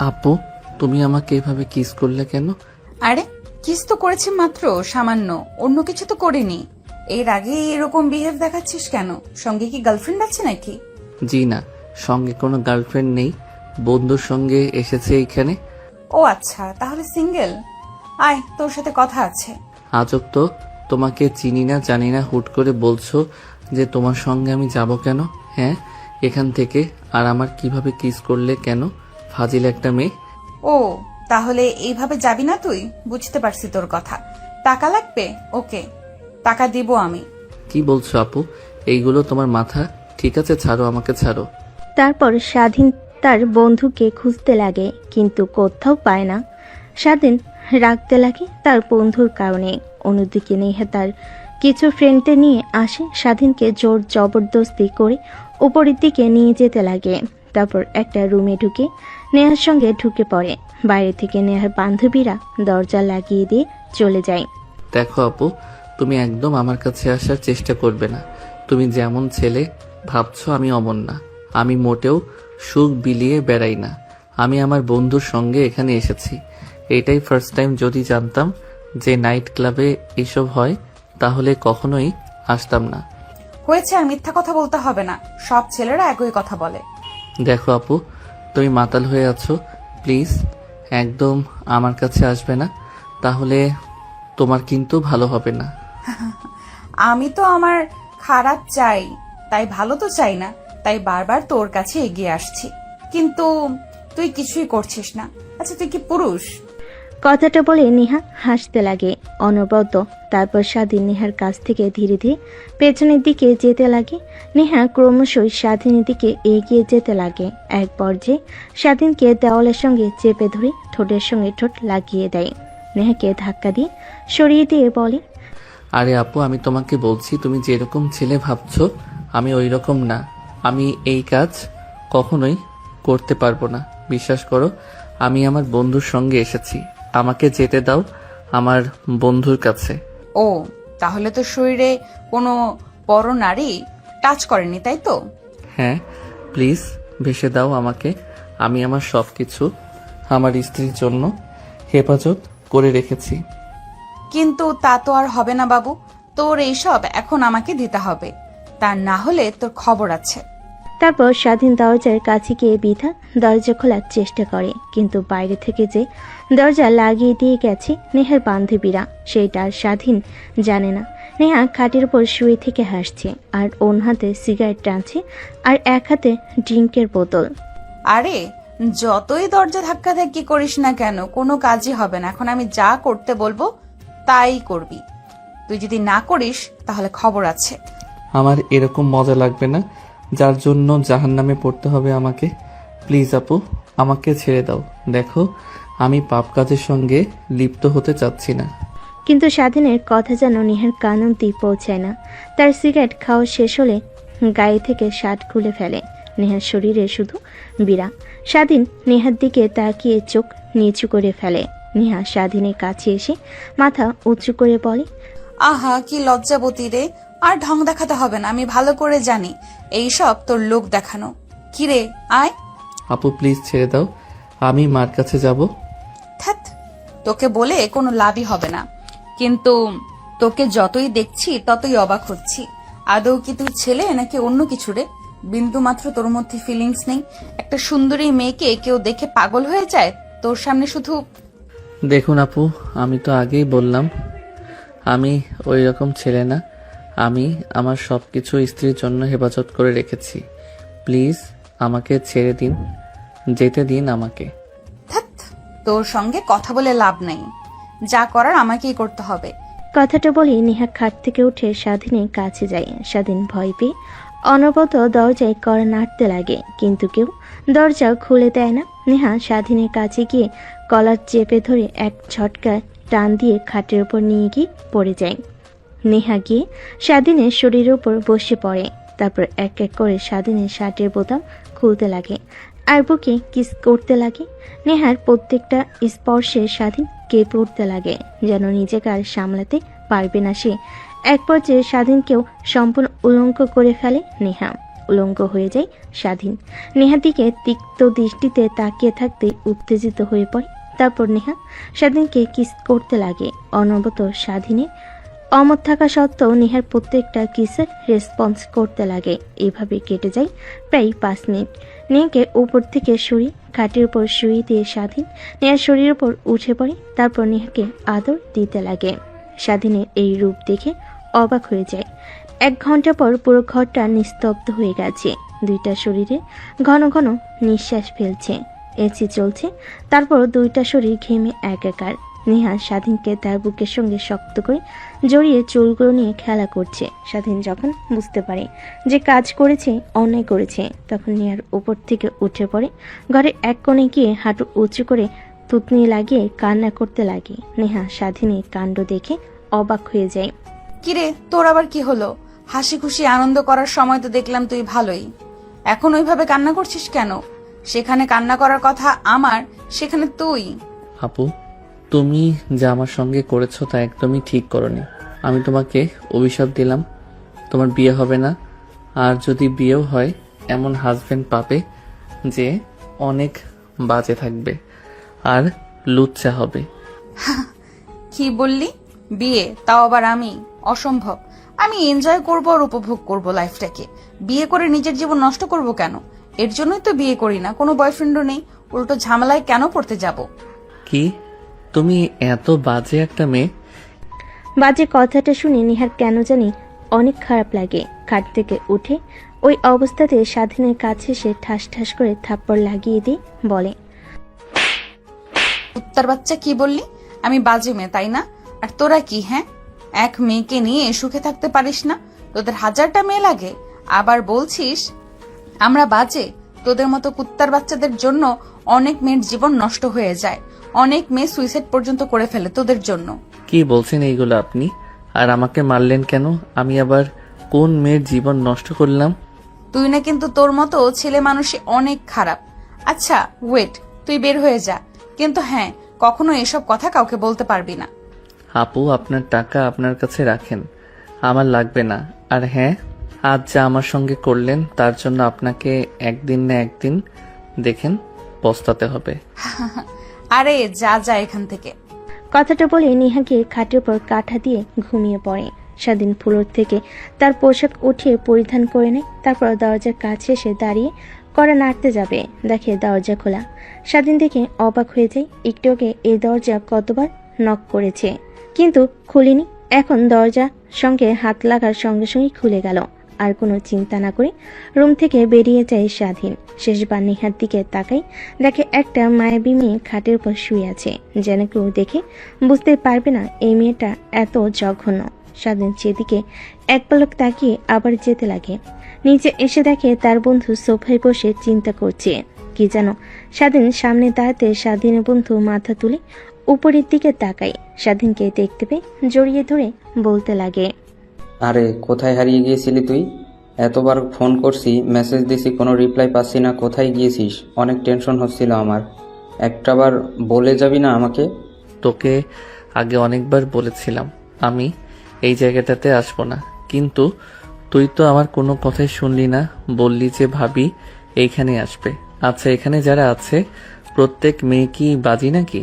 আপু, তুমি আমাকে এভাবে কিস করলে কেন? আরে কিস তো করেছি মাত্র, সামান্য, অন্য কিছু তো করিনি। এর আগে এরকম বিহেভ দেখাচ্ছিস কেন? সঙ্গে কি গার্লফ্রেন্ড আছে নাকি? জি না, সঙ্গে কোনো গার্লফ্রেন্ড নেই, বন্ধুর সঙ্গে এসেছে এইখানে। ও আচ্ছা, তাহলে সিঙ্গেল। আয়, তোর সাথে কথা আছে। আজব তো, তোমাকে চিনি না জানি না, হুট করে বলছো যে তোমার সঙ্গে আমি যাব কেন? হ্যাঁ, এখান থেকে। আর আমার কিভাবে কিস করলে কেন? ফাজিল একটা মেয়ে। ও, তাহলে এইভাবে যাবি না তুই? বুঝতে পারছি তোর কথা। টাকা লাগবে? ওকে, টাকা দিব আমি। কি বলছো আপু? এইগুলো তোমার মাথা ঠিক আছে? ছাড়ো, আমাকে ছাড়ো। তারপর স্বাধীন তার বন্ধুকে খুঁজতে লাগে, কিন্তু কোথাও পায় না। স্বাধীন রাখতে লাগে তার বন্ধুর কারণে। অন্যদিকে নেহা তার কিছু ফ্রেন্ডদের নিয়ে আসে, স্বাধীনকে জোর জবরদস্তি করে উপরের দিকে নিয়ে যেতে লাগে। তারপর একটা রুমে ঢুকে নেহার সঙ্গে ঢুকে পড়ে। বাইরে থেকে নেহার বান্ধবীরা দরজা লাগিয়ে দিয়ে চলে যায়। দেখো আপু, তুমি একদম আমার কাছে আসার চেষ্টা করবে না। তুমি যেমন ছেলে ভাবছো আমি অমন না। আমি মোটেও সুখ বিলিয়ে বেড়াই না। আমি আমার বন্ধুর সঙ্গে এখানে এসেছি। এটাই ফার্স্ট টাইম। যদি জানতাম যে নাইট ক্লাবে এসব হয় তাহলে কখনোই আসতাম না। হয়েছে, আর মিথ্যা কথা বলতে হবে না। সব ছেলেরা একই কথা বলে। দেখো আপু, তুমি মাতাল হয়ে আছো। প্লিজ একদম আমার কাছে আসবে না, তাহলে তোমার কিন্তু ভালো হবে না। আমি তো আমার খারাপ চাই, তাই ভালো তো চাই না। তাই বারবার তোর কাছে এগিয়ে আসছি, কিন্তু তুই কিছুই করছিস না। আচ্ছা, তুই কি পুরুষ? কথাটা বলে নেহা হাসতে লাগে অনবরত। তারপর স্বাধীন নেহার কাছ থেকে ধীরে ধীরে পেছনের দিকে যেতে লাগে। নেহা ক্রমশই স্বাধীনের দিকে এগিয়ে যেতে লাগে। এক পর্যায়ে স্বাধীনকে দেওয়ালের সঙ্গে চেপে ধরে ঠোঁটের সঙ্গে ঠোঁট লাগিয়ে দেয়। নেহাকে ধাক্কা দিয়ে সরিয়ে দিয়ে বলে, আরে আপু, আমি তোমাকে বলছি, তুমি যেরকম ছেলে ভাবছো আমি ওই রকম না। আমি এই কাজ কখনোই করতে পারবো না। বিশ্বাস করো, আমি আমার বন্ধুর সঙ্গে এসেছি। আমাকে যেতে দাও আমার বন্ধুর কাছে। ও, তাহলে তো শরীরে কোনো বড় নারী টাচ করেনি, তাই তো? হ্যাঁ, প্লিজ ভেসে দাও আমাকে। আমি আমার সব কিছু আমার স্ত্রীর জন্য হেফাজত করে রেখেছি। কিন্তু তা তো আর হবে না বাবু। তোর এইসব এখন আমাকে দিতে হবে, তা না হলে তোর খবর আছে। তারপর স্বাধীন দরজার কাছে গিয়ে বিধা দরজা খোলার চেষ্টা করে, কিন্তু বাইরে থেকে যে দরজা লাগিয়ে দিয়ে গেছে নেহার বান্ধবীরা, সেইটা আর স্বাধীন জানে না। নেহা খাটের উপর শুয়ে থেকে হাসছে, আর অন্য হাতে সিগারেট টানছে, আর এক হাতে ড্রিঙ্কের বোতল। আরে, যতই দরজা ধাক্কাধাক্কি করিস না কেন, কোনো কাজই হবে না। এখন আমি যা করতে বলবো তাই করবি। তুই যদি না করিস তাহলে খবর আছে। আমার এরকম মজা লাগবে না, যার জন্য জাহান্নামে পড়তে হবে আমাকে। প্লিজ আপু, আমাকে ছেড়ে দাও। দেখো, আমি পাপ কাজের সঙ্গে লিপ্ত হতে চাচ্ছি না। কিন্তু স্বাধীনের কথা যেন নেহার কান অবধি পৌঁছায় না। তার সিগারেট খাওয়া শেষ হলে গায়ে থেকে শার্ট খুলে ফেলে। নেহার শরীরে শুধু বিড়া। স্বাধীন নেহার দিকে তাকিয়ে চোখ নিচু করে ফেলে। নেহা স্বাধীনের কাছে এসে মাথা উঁচু করে বলে, আহা, কি লজ্জাবতী রে! আর ঢং দেখাতে হবে না, আমি ভালো করে জানি এইসব তোর লোক দেখানো। কিরে, আয়। আপু প্লিজ ছেড়ে দাও, আমি মার কাছে যাব। ধ্যাৎ, তোকে বলে কোনো লাভই হবে না। কিন্তু তোকে যতই দেখছি ততই অবাক হচ্ছি। আদৌ কি তুই ছেলে নাকি অন্য কিছু রে? বিন্দু মাত্র তোর মধ্যে ফিলিংস নেই। একটা সুন্দরী মেয়েকে কেউ দেখে পাগল হয়ে যায়, তোর সামনে শুধু। দেখুন আপু, আমি তো আগেই বললাম আমি ওই রকম ছেলে না। আমি আমার সব কিছু স্ত্রীর জন্য হেফাজত করে রেখেছি। প্লিজ আমাকে ছেড়ে দিন, যেতে দিন আমাকে। ধ্যাৎ, তোর সঙ্গে কথা বলে লাভ নেই। যা করার আমাকেই করতে হবে। কথাটা বলে নেহা খাট থেকে উঠে স্বাধীনের কাছে যায়। স্বাধীন ভয় পেয়ে অনবরত দরজায় কড়া নাড়তে লাগে, কিন্তু কেউ দরজা খুলে দেয় না। নেহা স্বাধীনের কাছে গিয়ে কলার চেপে ধরে এক ঝটকা টান দিয়ে খাটের উপর নিয়ে গিয়ে পড়ে যায়। নেহা গিয়ে স্বাধীনের শরীরের উপর বসে পড়ে। তারপর এক এক করে স্বাধীনের শার্টের বোতাম খুলতে লাগে আর বুকে কিস করতে লাগে। নেহার প্রত্যেকটা স্পর্শে স্বাধীন কেঁপে উঠতে লাগে, যেন নিজেকে আর সামলাতে পারবে না সে। এক পর্যায়ে স্বাধীনকেও সম্পূর্ণ উলঙ্গ করে ফেলে নেহা। উলঙ্গ হয়ে যায় স্বাধীন। নেহার দিকে তিক্ত দৃষ্টিতে তাকিয়ে থাকতে উত্তেজিত হয়ে পড়ে। তারপর নেহা স্বাধীনকে কিস করতে লাগে। অনবরত স্বাধীনের অমত থাকা সত্ত্বেও নেহার প্রত্যেকটা কিসের রেসপন্স করতে লাগে। এভাবে কেটে যায় প্রায় 5 মিনিট। নেহাকে উপর থেকে সরিয়ে খাটের উপর শুয়ে দিয়ে স্বাধীন নেহার শরীরের উপর উঠে পড়ে। তারপর নেহাকে আদর দিতে লাগে। স্বাধীনের এই রূপ দেখে অবাক হয়ে যায়। 1 ঘন্টা পর পুরো ঘরটা নিস্তব্ধ হয়ে গেছে। দুইটা শরীরে ঘন ঘন নিঃশ্বাস ফেলছে। এসি চলছে। তারপর দুইটা শরীর ঘেমে একাকার। নেহা স্বাধীনকে তার বুকের সঙ্গে শক্ত করে জড়িয়ে চুলগুলো নিয়ে খেলা করছে। স্বাধীন যখন বুঝতে পারে যে কাজ করেছে, অন্যায় করেছে, তখন নেহার উপর থেকে উঠে পড়ে। ঘরের এক কোণে গিয়ে হাঁটু উঁচু করে থুতনি লাগিয়ে কান্না করতে লাগে। নেহা স্বাধীনের কাণ্ড দেখে অবাক হয়ে যায়। কিরে, তোর আবার কি হলো? হাসি খুশি আনন্দ করার সময় তো দেখলাম তুই ভালোই, এখন ওইভাবে কান্না করছিস কেন? সেখানে কান্না করার কথা আমার, সেখানে তুই। আপু, তুমি যা আমার সঙ্গে করেছো তা একদমই ঠিক করনি। আমি তোমাকে অভিশাপ দিলাম, তোমার বিয়ে হবে না। আর যদি বিয়েও হয়, এমন হাজবেন্ড পাবে যে অনেক বাজে থাকবে আর লুচ্চা হবে। কি বললি? বিয়ে? তাও আবার আমি? অসম্ভব। আমি এনজয় করব আর উপভোগ করব লাইফটাকে। বিয়ে করে নিজের জীবন নষ্ট করব কেন? এর জন্যই তো বিয়ে করি না। কোনো বয়ফ্রেন্ডও নেই, উল্টো ঝামেলায় কেন পড়তে যাব? কি, তুমি এত বাজে একটা মেয়ে? বাজে কথাটা শুনে নিহার কেন জানি অনেক খারাপ লাগে। খাট থেকে উঠে ওই অবস্থাতে স্বাধীনের কাছে সে ঠাস ঠাস করে থাপ্পড় লাগিয়ে দিয়ে বলে, কুত্তার বাচ্চা, কি বললি? আমি বাজে মেয়ে, তাই না? আর তোরা কি? হ্যাঁ, এক মেয়েকে নিয়ে সুখে থাকতে পারিস না? তোদের 1000টা মেয়ে লাগে, আবার বলছিস আমরা বাজে? তোদের মতো কুত্তার বাচ্চাদের জন্য অনেক মেয়ের জীবন নষ্ট হয়ে যায়। অনেক মেয়ে সুইসাইড পর্যন্ত করে ফেলে তোদের জন্য। কি বলছেন এইগুলো আপনি? আর আমাকে মারলেন কেন? আমি আবার কোন মেয়ের জীবন নষ্ট করলাম? তুই না, কিন্তু তোর মতো ছেলে মানুষই অনেক খারাপ। আচ্ছা ওয়েট, তুই বের হয়ে যা, কিন্তু হ্যাঁ, কখনো এসব কথা কাউকে বলতে পারবি না। আপু, আপনার টাকা আপনার কাছে রাখেন, আমার লাগবে না। আর হ্যাঁ, আজ যা আমার সঙ্গে করলেন তার জন্য আপনাকে একদিন না একদিন দেখেন পস্তাতে হবে। আরে যা যা এখান থেকে। কথাটা বলে নেহা গিয়ে খাটের উপর কাঁথা দিয়ে ঘুমিয়ে পড়ে। স্বাধীন ফ্লোর থেকে তার পোশাক উঠিয়ে পরিধান করে নেয়। তারপর দরজার কাছে এসে দাঁড়িয়ে কড়া নাড়তে যাবে, দেখে দরজা খোলা। স্বাধীন দেখে অবাক হয়ে যায়। একটু আগে এই দরজা কতবার নক করেছে কিন্তু খুলেনি। এখন দরজা সঙ্গে হাত লাগার সঙ্গে সঙ্গে খুলে গেল। আর কোনো চিন্তা না করে রুম থেকে বেরিয়ে যায় স্বাধীন। শেষবার নেহার দিকে তাকাই, দেখে একটা মায়াবী মেয়ে খাটের উপর শুয়ে আছে। যেন কেউ দেখে বুঝতে পারবে না এই মেয়েটা এত জঘন্য। স্বাধীন সেদিকে এক পলক তাকিয়ে আবার যেতে লাগে। নিচে এসে দেখে তার বন্ধু সোফায় বসে চিন্তা করছে কি যেন। স্বাধীন সামনে দাঁড়াতে স্বাধীনের বন্ধু মাথা তুলে উপরের দিকে তাকায়। স্বাধীনকে দেখতে পেয়ে জড়িয়ে ধরে বলতে লাগে, আরে কোথায় হারিয়ে গিয়েছিলি তুই? এতবার ফোন করছি, মেসেজ দিছি, কোনো রিপ্লাই পাচ্ছি না। কোথায় গিয়েছিস? অনেক টেনশন হচ্ছিল আমার। একটাবার বলে যাবি না আমাকে? তোকে আগে অনেকবার বলেছিলাম আমি এই জায়গাটাতে আসবো না, কিন্তু তুই তো আমার কোনো কথাই শুনলি না। বললি যে ভাবি এইখানে আসবে। আচ্ছা, এখানে যারা আছে প্রত্যেক মেয়ে কি বাজি নাকি?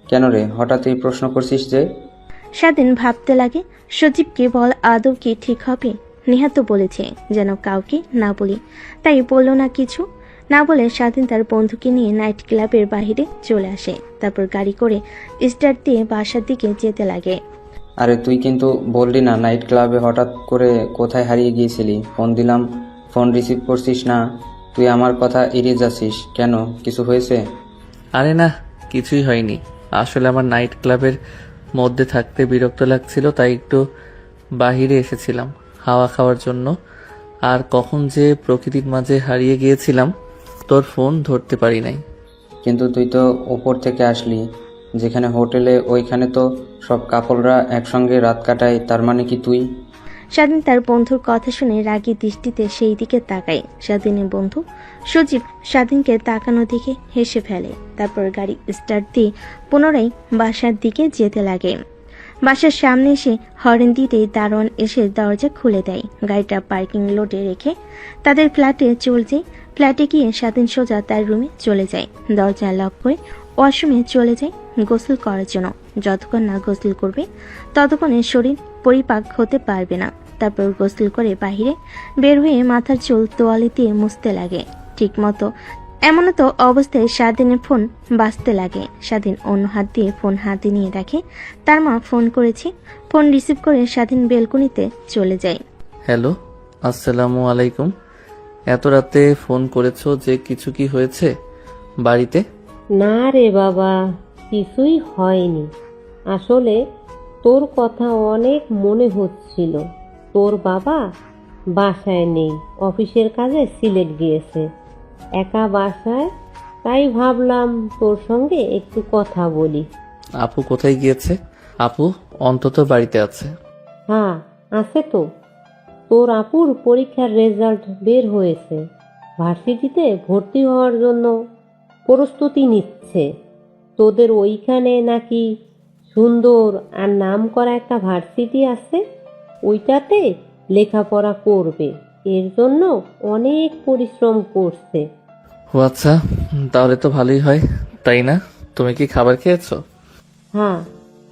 কেন রে, হঠাৎ এই প্রশ্ন করছিস যে? স্বাধীন ভাবতে লাগে সজীবকে বল আদৌ কি ঠিক হবে। নেহা তো বলেছে যেন কাউকে না বলি, তাই বলল না কিছু। না বলে স্বাধীন তার বন্ধুকে নিয়ে নাইট ক্লাবের বাইরে চলে আসে। তারপর গাড়ি করে স্টার্ট দিয়ে বাসার দিকে যেতে লাগে। আরে তুই কিন্তু বললি না নাইট ক্লাবে হঠাৎ করে কোথায় হারিয়ে গিয়েছিলি? ফোন দিলাম, ফোন রিসিভ করছিস না। তুই আমার কথা এড়িয়ে যাচ্ছিস কেন? কিছু হয়েছে? আরে না, কিছুই হয়নি। আসলে আমার নাইট ক্লাবের মধ্যে থাকতে বিরক্ত লাগছিল, তাই একটু বাহিরে এসেছিলাম হাওয়া খাওয়ার জন্য। আর কখন যে প্রকৃতির মাঝে হারিয়ে গিয়েছিলাম, তোর ফোন ধরতে পারি নাই। কিন্তু তুই তো ওপর থেকে আসলি, যেখানে হোটেলে, ওইখানে তো সব কাপলরা একসঙ্গে রাত কাটায়। তার মানে কি তুই? স্বাধীন তার বন্ধুর কথা শুনে রাগী দৃষ্টিতে সেই দিকে তাকায়। স্বাধীনের বন্ধু সজীব স্বাধীনকে তাকানো দেখে হেসে ফেলে। তারপর গাড়ি স্টার্ট দিয়ে পুনরায় বাসার দিকে যেতে লাগে। বাসার সামনে এসে হর্ন দিতেই দারোয়ান এসে দরজা খুলে দেয়। গাড়িটা পার্কিং লটে রেখে তাদের ফ্ল্যাটে চলে যায়। ফ্ল্যাটে গিয়ে স্বাধীন সোজা তার রুমে চলে যায়। দরজা লক করে ওয়াশরুমে চলে যায় গোসল করার জন্য। যতক্ষণ না গোসল করবে ততক্ষণে শরীর পরিপাক হতে পারবে না। তারপর গোসল করে বাহিরে বের হয়ে মাথার চুল তোয়ালে দিয়ে মুছতে লাগে। ঠিক মতো এমনত অবস্থায় স্বাধীনের ফোন বাজতে লাগে। স্বাধীন অন্য হাত দিয়ে ফোন হাতে নিয়ে দেখে তার মা ফোন করেছে। ফোন রিসিভ করে স্বাধীন বেলকনিতে চলে যায়। হ্যালো, আসসালামু আলাইকুম। এত রাতে ফোন করেছো যে কিছু কি হয়েছে বাড়িতে? না রে বাবা, কিছুই হয়নি। আসলে তোর কথা অনেক মনে হচ্ছিল। তোর বাবা বাসায় নেই, অফিসের কাজে সিলেট গিয়েছে, একা বাসায়। তাই ভাবলাম তোর সঙ্গে একটু কথা বলি। আপু কোথায় গিয়েছে? আপু অন্তত বাড়িতে আছে। হ্যাঁ, আছে তো। তোর আপুর পরীক্ষার রেজাল্ট বের হয়েছে, ভার্সিটিতে ভর্তি হওয়ার জন্য প্রস্তুতি নিচ্ছে। তোদের ওইখানে নাকি সুন্দর আর নামকরা একটা ভার্সিটি আছে, ওইটাতে লেখাপড়া করবে। এর জন্য অনেক পরিশ্রম করছে। ও আচ্ছা, তাহলে তো ভালোই হয়, তাই না? তুমি কি খাবার খেয়েছো? হ্যাঁ,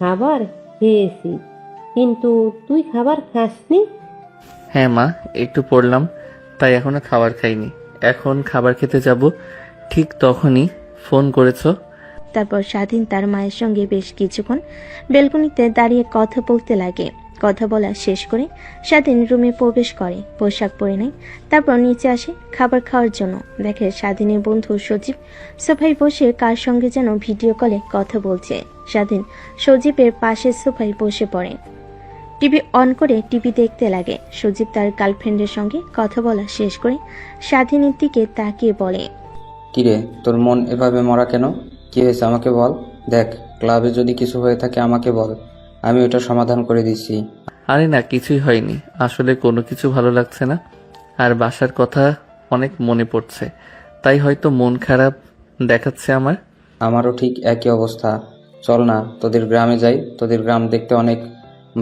খাবার খেয়েছি। কিন্তু তুই খাবার খাসনি? হ্যাঁ মা, একটু পড়লাম, তাই এখনো খাবার খাইনি। এখন খাবার খেতে যাব, ঠিক তখনই ফোন করেছো। তারপর স্বাধীন তার মায়ের সঙ্গে বেশ কিছুক্ষণ বেলকনিতে দাঁড়িয়ে কথা বলতে লাগে। কথা বলা শেষ করে স্বাধীন রুমে প্রবেশ করে, পোশাক পরে নেয়। তারপর নিচে আসে খাবার খাওয়ার জন্য। দেখে স্বাধীনের বন্ধু সজীব সোফায় বসে কার সঙ্গে যেন ভিডিও কলে কথা বলছে। স্বাধীন সজীবের পাশের সোফায় বসে পড়ে, টিভি অন করে টিভি দেখতে লাগে। সজীব তার গার্লফ্রেন্ডের সঙ্গে কথা বলা শেষ করে স্বাধীনের দিকে তাকিয়ে বলে, কিরে, তোর মন এভাবে মরা কেন? কি হয়েছে আমাকে বল। দেখ, ক্লাবে যদি কিছু হয়ে থাকে আমাকে বল, আমি ওটা সমাধান করে দিচ্ছি। আরে না, কিছুই হয়নি। আসলে কোনো কিছু ভালো লাগছে না, আর বাসার কথা অনেক মনে পড়ছে, তাই হয়তো মন খারাপ দেখাচ্ছে আমার। আমারও ঠিক একই অবস্থা। চল না তোদের গ্রামে যাই, তোদের গ্রাম দেখতে অনেক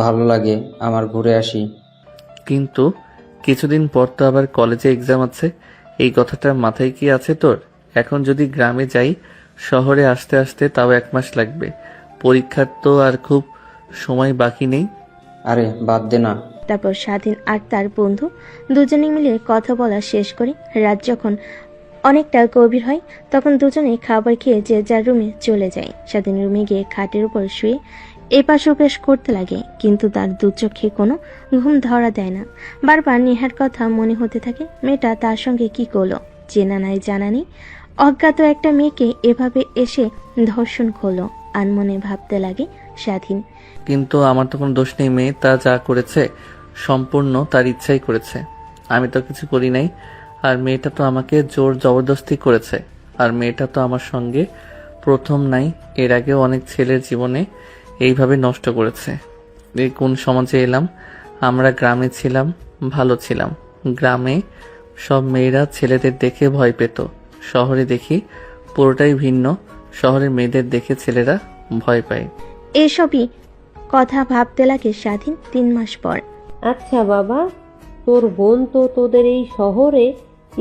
ভালো লাগে, আমার ঘুরে আসি। কিন্তু কিছুদিন পর তো আবার কলেজে এক্সাম আছে, এই কথাটা মাথায় কি আছে তোর? এখন যদি গ্রামে যাই, শহরে আসতে আসতে তাও 1 মাস লাগবে। পরীক্ষার তো আর খুব সময় বাকি নেই। আরে বাদ দে না। তারপর স্বাধীন আর তার বন্ধু দুজনে মিলে কথা বলা শেষ করে রাত যখন অনেকটা গভীর হয় তখন দুজনে খাবার খেয়ে যে যার রুমে চলে যায়। স্বাধীন রুমে গিয়ে খাটের উপর শুয়ে এপাশ ওপাশ করতে লাগে, কিন্তু তার দু চোখে কোনো ঘুম ধরা দেয় না। বারবার নেহার কথা মনে হতে থাকে। মেয়েটা তার সঙ্গে কি করলো, চেনা নাই জানা নেই, অজ্ঞাত একটা মেয়েকে এভাবে এসে ধর্ষণ করলো। আনমনে ভাবতে লাগে স্বাধীন। কিন্তু আমার তো কোনো দোষ নেই, মেয়ে তা যা করেছে সম্পূর্ণ তার ইচ্ছাই করেছে, আমি তো কিছু করি নাই। আর মেয়েটা তো আমাকে জোর জবরদস্তি করেছে। আর মেয়েটা তো আমার সঙ্গে প্রথম নাই, এর আগেও অনেক ছেলের জীবনে এইভাবে নষ্ট করেছে। এই কোন সমাজে এলাম? আমরা গ্রামে ছিলাম, ভালো ছিলাম। গ্রামে সব মেয়েরা ছেলেদের দেখে ভয় পেত, শহরে দেখি পুরোটাই ভিন্ন। শহরের মেয়েদের দেখে ছেলেরা ভয় পায়। এসবই কথা ভাবতে লাগে স্বাধীন 3 মাস পর। আচ্ছা বাবা, তোর বোন তো তোদের এই শহরে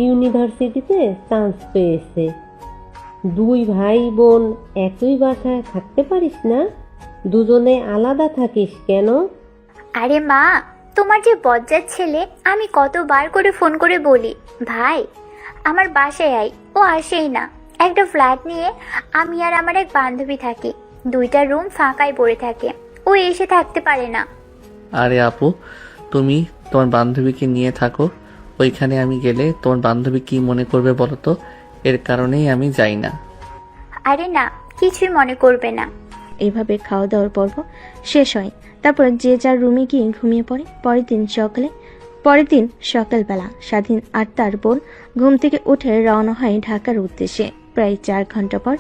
ইউনিভার্সিটিতে চান্স পেয়েছে। 2 ভাই বোন একই বাসায় থাকতে পারিস না? দুজনে আলাদা থাকিস কেন? আরে মা, তোমার যে বজ্জাত ছেলে, আমি কতবার করে ফোন করে বলি, ভাই আমার বাসায় আয়, ও আসেই না। একটা ফ্ল্যাট নিয়ে আমি আর আমার এক বান্ধবী থাকি, 2টা রুম ফাঁকাই পড়ে থাকে, ও এসে থাকতে পারে না। আরে আপু, তুমি তোমার বান্ধবীকে নিয়ে থাকো, ওইখানে আমি গেলে তোমার বান্ধবী কি মনে করবে বলো তো? এর কারণেই আমি যাই না। আরে না, কিছুই মনে করবে না। এভাবে খাওয়া দাওয়ার পর্ব শেষ হয়। তারপর যে যার রুমে গিয়ে ঘুমিয়ে পড়ে। পরের দিন সকালবেলা স্বাধীন আর তার বোন ঘুম থেকে উঠে রওনা হয় ঢাকার উদ্দেশ্যে। প্রায় 4 ঘন্টা পর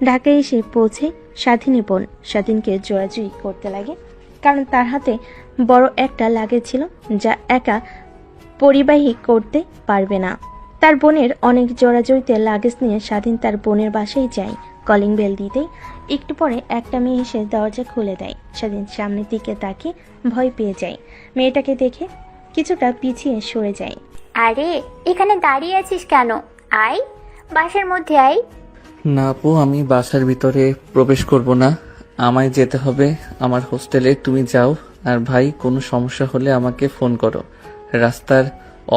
ঢাকায় এসে পৌঁছে স্বাধীনের বোন। স্বাধীনকে জোরাজুরি করতে লাগে, কারণ তার হাতে বড় একটা লাগেজ ছিল যা একা পরিবাহী করতে পারবে না। তার বোনের অনেক জোরাজুরিতে লাগেজ নিয়ে স্বাধীন তার বোনের বাসায় যায়। কলিং বেল দিতেই একটু পরে একটা মেয়ে এসে দরজা খুলে দেয়। স্বাধীন সামনের দিকে তাকিয়ে ভয় পেয়ে যায়। মেয়েটাকে দেখে কিছুটা পিছিয়ে সরে যায়। আরে এখানে দাঁড়িয়ে আছিস কেন? আয়, বাসার মধ্যে আয়। না আপু, আমি বাসার ভিতরে প্রবেশ করব না। আমায় যেতে হবে আমার হোস্টেলে। তুমি যাও, আর ভাই কোনো সমস্যা হলে আমাকে ফোন করো। রাস্তার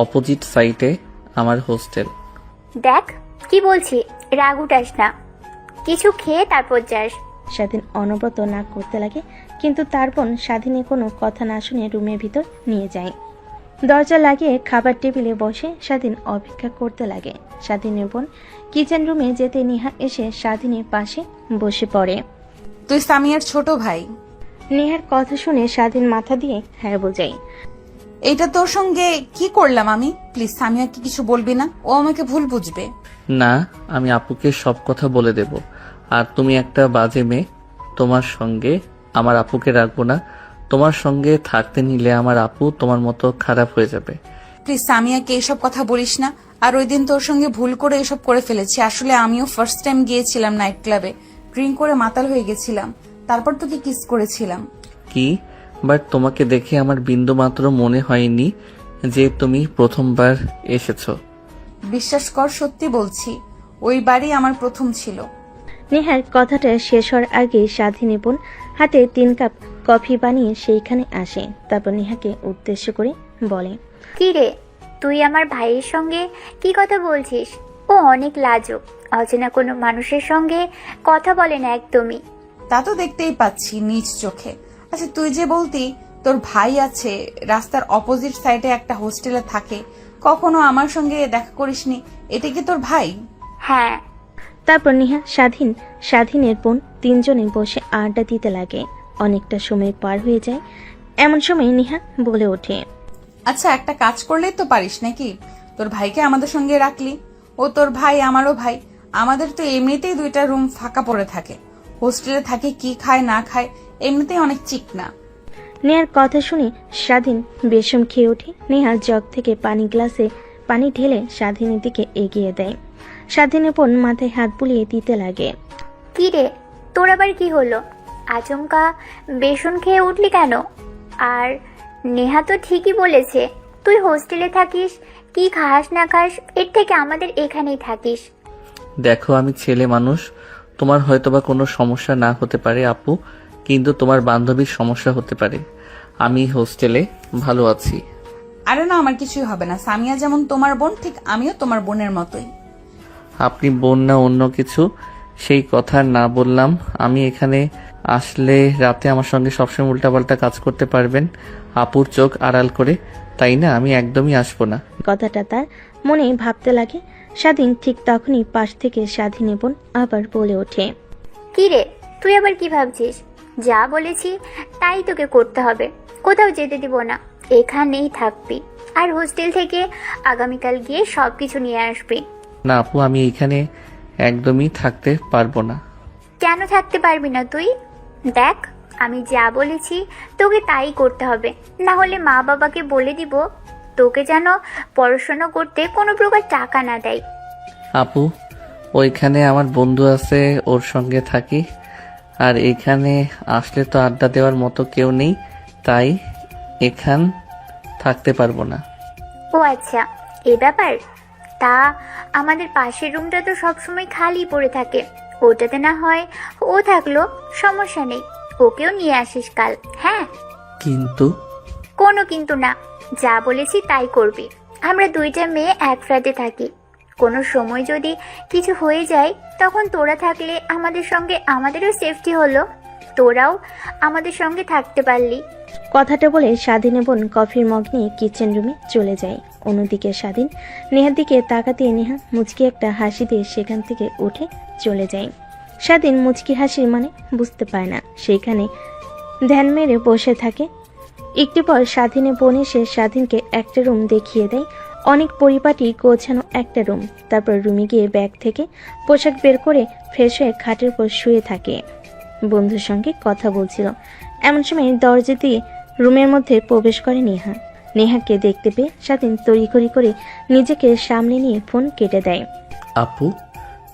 অপোজিট সাইডে আমার হোস্টেল। দেখ কি বলছি, রাগ উঠাস না, কিছু খেয়ে তারপর যাস। স্বাধীন অনবরত না করতে লাগে, কিন্তু তার বোন স্বাধীনের কোনো কথা না শুনে রুমের ভিতর নিয়ে যায়। দরজা লাগিয়ে খাবার টেবিলে বসে স্বাধীন অপেক্ষা করতে লাগে। স্বাধীনের বোন কিচেন রুমে যেতে নেহা এসে স্বাধীনের পাশে বসে পড়ে। তুই সামিয়ার ছোট ভাই। নেহার কথা শুনে স্বাধীন মাথা দিয়ে হ্যাঁ বোঝায়। এইটা তোর সঙ্গে কি করলাম আমি? প্লিজ সামিয়াকে কিছু বলবি না, ও আমাকে ভুল বুঝবে। না, আমি আপুকে সব কথা বলে দেব। আর তুমি একটা বাজে মেয়ে, তোমার সঙ্গে আমার আপুকে রাখবো না। তোমার সঙ্গে থাকতে নিলে আমার আপু তোমার মতো খারাপ হয়ে যাবে। প্লিজ সামিয়াকে এসব কথা বলিস না। আর ওই দিন তোর সঙ্গে ভুল করে এসব করে ফেলেছি। আসলে আমিও ফার্স্ট টাইম গিয়েছিলাম নাইট ক্লাবে, ড্রিঙ্ক করে মাতাল হয়ে গেছিলাম, তারপর তোকে কিস করেছিলাম। কি? বাট তোমাকে দেখে আমার বিন্দু মাত্র মনে হয়নি যে তুমি প্রথমবার এসেছো। বিশ্বাস কর, সত্যি বলছি, ওই বাড়ি আমার প্রথম ছিল। নেহার কথাটা শেষ হওয়ার আগে স্বাধীনের বোন হাতে 3 কাপ কফি বানিয়ে সেইখানে আসে। তারপর নেহাকে উদ্দেশ্য করে বলে, কি রে, তুই আমার ভাইয়ের সঙ্গে কি কথা বলছিস? ও অনেক লাজুক, অচেনা কোনো মানুষের সঙ্গে কথা বলে না একদমই। তা তো দেখতেই পাচ্ছি নিজ চোখে। আচ্ছা, তুই যে বলতি তোর ভাই আছে, রাস্তার অপোজিট সাইডে একটা হোস্টেলে থাকে, কখনো আমার সঙ্গে দেখা করিসনি, এটা কি তোর ভাই? হ্যাঁ। তারপর নেহা স্বাধীনের বোন 3 জনে বসে আড্ডা দিতে লাগে। অনেকটা সময় পার হয়ে যায়। এমন সময় নেহা বলে ওঠে, আচ্ছা, একটা কাজ করলেই তো পারিস নাকি? তোর ভাইকে আমাদের সঙ্গে রাখলি। ও তোর ভাই, আমারও ভাই। আমাদের তো এমনিতেই 2টা রুম ফাঁকা পড়ে থাকে। হোস্টেলে থাকে, কি খায় না খায়, এমনিতেই অনেক চিকনা। নেহার কথা শুনে স্বাধীন বেশম খেয়ে ওঠে। নেহা জগ থেকে গ্লাসে পানি ঢেলে স্বাধীনের দিকে এগিয়ে দেয়। স্বাধীনের বোন মাথায় হাত বুলিয়ে দিতে লাগে। কি রে, তোর আবার কি হলো? আচমকা বেসন খেয়ে উঠলি কেন? আর নেহা তো ঠিকই বলেছে, তুই হোস্টেলে থাকিস, কি খাস না খাস, এর থেকে আমাদের এখানেই থাকিস। দেখো, আমি ছেলে মানুষ, তোমার হয়তোবা কোনো সমস্যা না হতে পারে আপু, কিন্তু তোমার বান্ধবীর সমস্যা হতে পারে। আমি হোস্টেলে ভালো আছি। আরে না, আমার কিছুই হবে না। সামিয়া যেমন তোমার বোন, ঠিক আমিও তোমার বোনের মতোই। আপনি বোন না অন্য কিছু, সেই কথা না বললাম। আমি এখানে আসলে রাতে আমার সঙ্গে সবসময় উল্টাপাল্টা কাজ করতে পারবেন আপুর চোখ আড়াল করে, তাই না? আমি একদমই আসবো না। কথাটা তার মনে ভাবতে লাগে। স্বাধীন ঠিক তখনই পাশ থেকে স্বাধীনের বোন আবার বলে ওঠে, কি রে, তুই আবার কি ভাবছিস? যা বলেছি তাই তোকে করতে হবে, কোথাও যেতে দিব না, এখানেই থাকবি। আর হোস্টেল থেকে আগামীকাল গিয়ে সবকিছু নিয়ে আসবি। না আপু, আমি এখানে একদমই থাকতে পারবো না। কেন থাকতে পারবি না তুই? দেখ, আমি যা বলেছি তোকে তাই করতে হবে, না হলে মা বাবাকে বলে দিব তোকে যেন পড়াশোনা করতে কোনো প্রকার টাকা না দেয়। আপু, ওইখানে আমার বন্ধু আছে, ওর সঙ্গে থাকি। আর এখানে আসলে তো আড্ডা দেওয়ার মতো কেউ নেই, তাই এখান থাকতে পারবো না। ও আচ্ছা, এ ব্যাপার। তা আমাদের পাশের রুমটা তো সবসময় খালি পড়ে থাকে, ওটাতে না হয় ও থাকলো, সমস্যা নেই, ওকেও নিয়ে আসিস কাল। হ্যাঁ? কিন্তু কোনো কিন্তু না, যা বলেছি তাই করবি। আমরা 2টা মেয়ে এক ফ্ল্যাটে থাকি, কোনো সময় যদি কিছু হয়ে যায় তখন তোরা থাকলে আমাদের সঙ্গে আমাদেরও সেফটি হলো, তোরাও আমাদের সঙ্গে থাকতে পারলি। কথাটা বলে স্বাধীনের বোন কফির মগ নিয়ে কিচেন রুমে চলে যায়। অন্যদিকে স্বাধীন নেহার দিকে তাকাতে নেহা মুচকি একটা হাসি দিয়ে সেখান থেকে উঠে চলে যায়। স্বাধীন মুচকি হাসির মানে বুঝতে পারে না, সেখানে ধ্যান মেরে বসে থাকে। একটু পর স্বাধীনের বোন এসে স্বাধীনকে একটা রুম দেখিয়ে দেয়, অনেক পরিপাটি গোছানো একটা রুম। তারপর রুমে গিয়ে ব্যাগ থেকে পোশাক বের করে ফ্রেশ হয়ে খাটের উপর শুয়ে থাকে। বন্ধুর সঙ্গে কথা বলছিল। এমন সময় দরজা দিয়ে রুমের মধ্যে প্রবেশ করে নেহা। নেহাকে দেখতে পেয়ে স্বাধীন তড়িঘড়ি করে নিজেকে সামনে নিয়ে ফোন কেটে দেয়। আপু,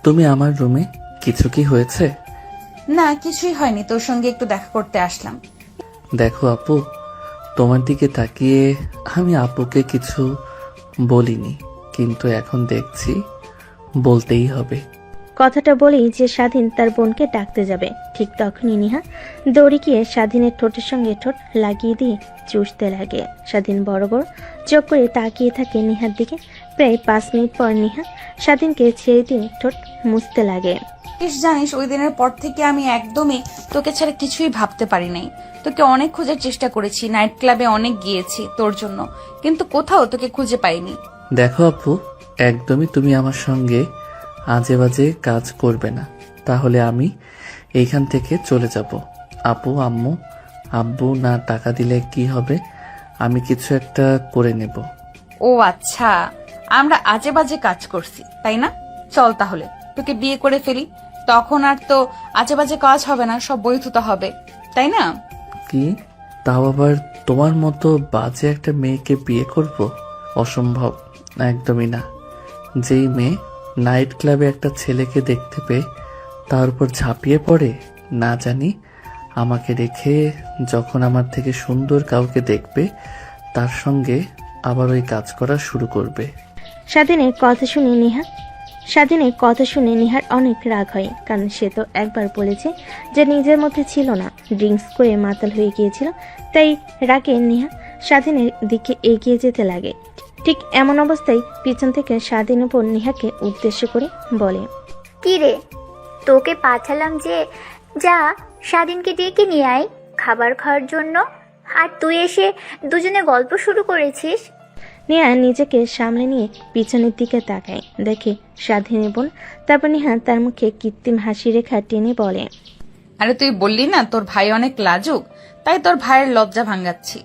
তুমি আমার রুমে কিছু কি হয়েছে? না, কিছুই হয়নি, তোর সঙ্গে একটু দেখা করতে আসলাম। দেখো আপু, তোমার দিকে তাকিয়ে আমি আপুকে কিছু বলিনি, কিন্তু এখন দেখছি বলতেই হবে। কথাটা বলেই যে স্বাধীন তার বোনকে ডাকতে যাবে, ঠিক তখনই নেহা দৌড়ে গিয়ে স্বাধীনের ঠোঁটের সঙ্গে ঠোঁট লাগিয়ে দিয়ে চুষতে লাগে। স্বাধীন বড় বড় চোখ করে তাকিয়ে থাকে নেহার দিকে। প্রায় 5 মিনিট পর নেহা স্বাধীনকে ছেড়ে দিয়ে ঠোঁট মুছতে লাগে। জানিস, ওই দিনের পর থেকে আমি একদমই তোকে ছাড়া কিছুই ভাবতে পারি নাই। তোকে অনেক খোঁজার চেষ্টা করেছি, নাইট ক্লাবে অনেক গিয়েছি তোর জন্য, কিন্তু কোথাও তোকে খুঁজে পাইনি। দেখো আপু, একদমই তুমি আমার সঙ্গে আজে বাজে কাজ করবে না, তাহলে আমি এইখান থেকে চলে যাব। আপু, আব্বু না টাকা দিলে কি হবে? আমি কিছু একটা করে নেব। ও আচ্ছা, আমরা আজে বাজে কাজ করছি তাই না? চল তাহলে তোকে বিয়ে করে ফেলি, তখন আর তো আজে বাজে কাজ হবে না, সব বৈধ হবে, তাই না? কি? তাও আবার তোমার মতো বাজে একটা মেয়েকে বিয়ে করব? অসম্ভব, একদমই না। যেই মেয়ে নাইট ক্লাবে একটা ছেলেকে দেখতে পেয়ে তার উপর ঝাঁপিয়ে পড়ে, না জানি আমাকে রেখে যখন আমার থেকে সুন্দর কাউকে দেখবে তার সঙ্গে আবার ওই কাজ করা শুরু করবে। স্বাধীনের কথা শুনে নেহার অনেক রাগ হয়, কারণ সে তো একবার বলেছে যে নিজের মধ্যে ছিল না, ড্রিঙ্কস করে মাতাল হয়ে গিয়েছিল। তাই রাগে নেহা স্বাধীনের দিকে এগিয়ে যেতে লাগে। ঠিক এমন অবস্থায় পিছন থেকে স্বাধীন উপর নেহাকে উদ্দেশ্য করে বলে, কি রে, তোকে পাঠালাম যে যা স্বাধীনকে ডেকে নিয়ে আয় খাবার খাওয়ার জন্য, আর তুই এসে দুজনে গল্প শুরু করেছিস। নেহা নিজেকে সামলে নিয়ে পিছনের দিকে তাকায়, দেখে স্বাধীন বোন। তারপর নেহা তার মুখে কৃত্রিম হাসি রেখা টেনে বলে, আরে তুই বললি না তোর ভাই অনেক লাজুক, তাই তোর ভাইয়ের লজ্জা ভাঙাচ্ছি।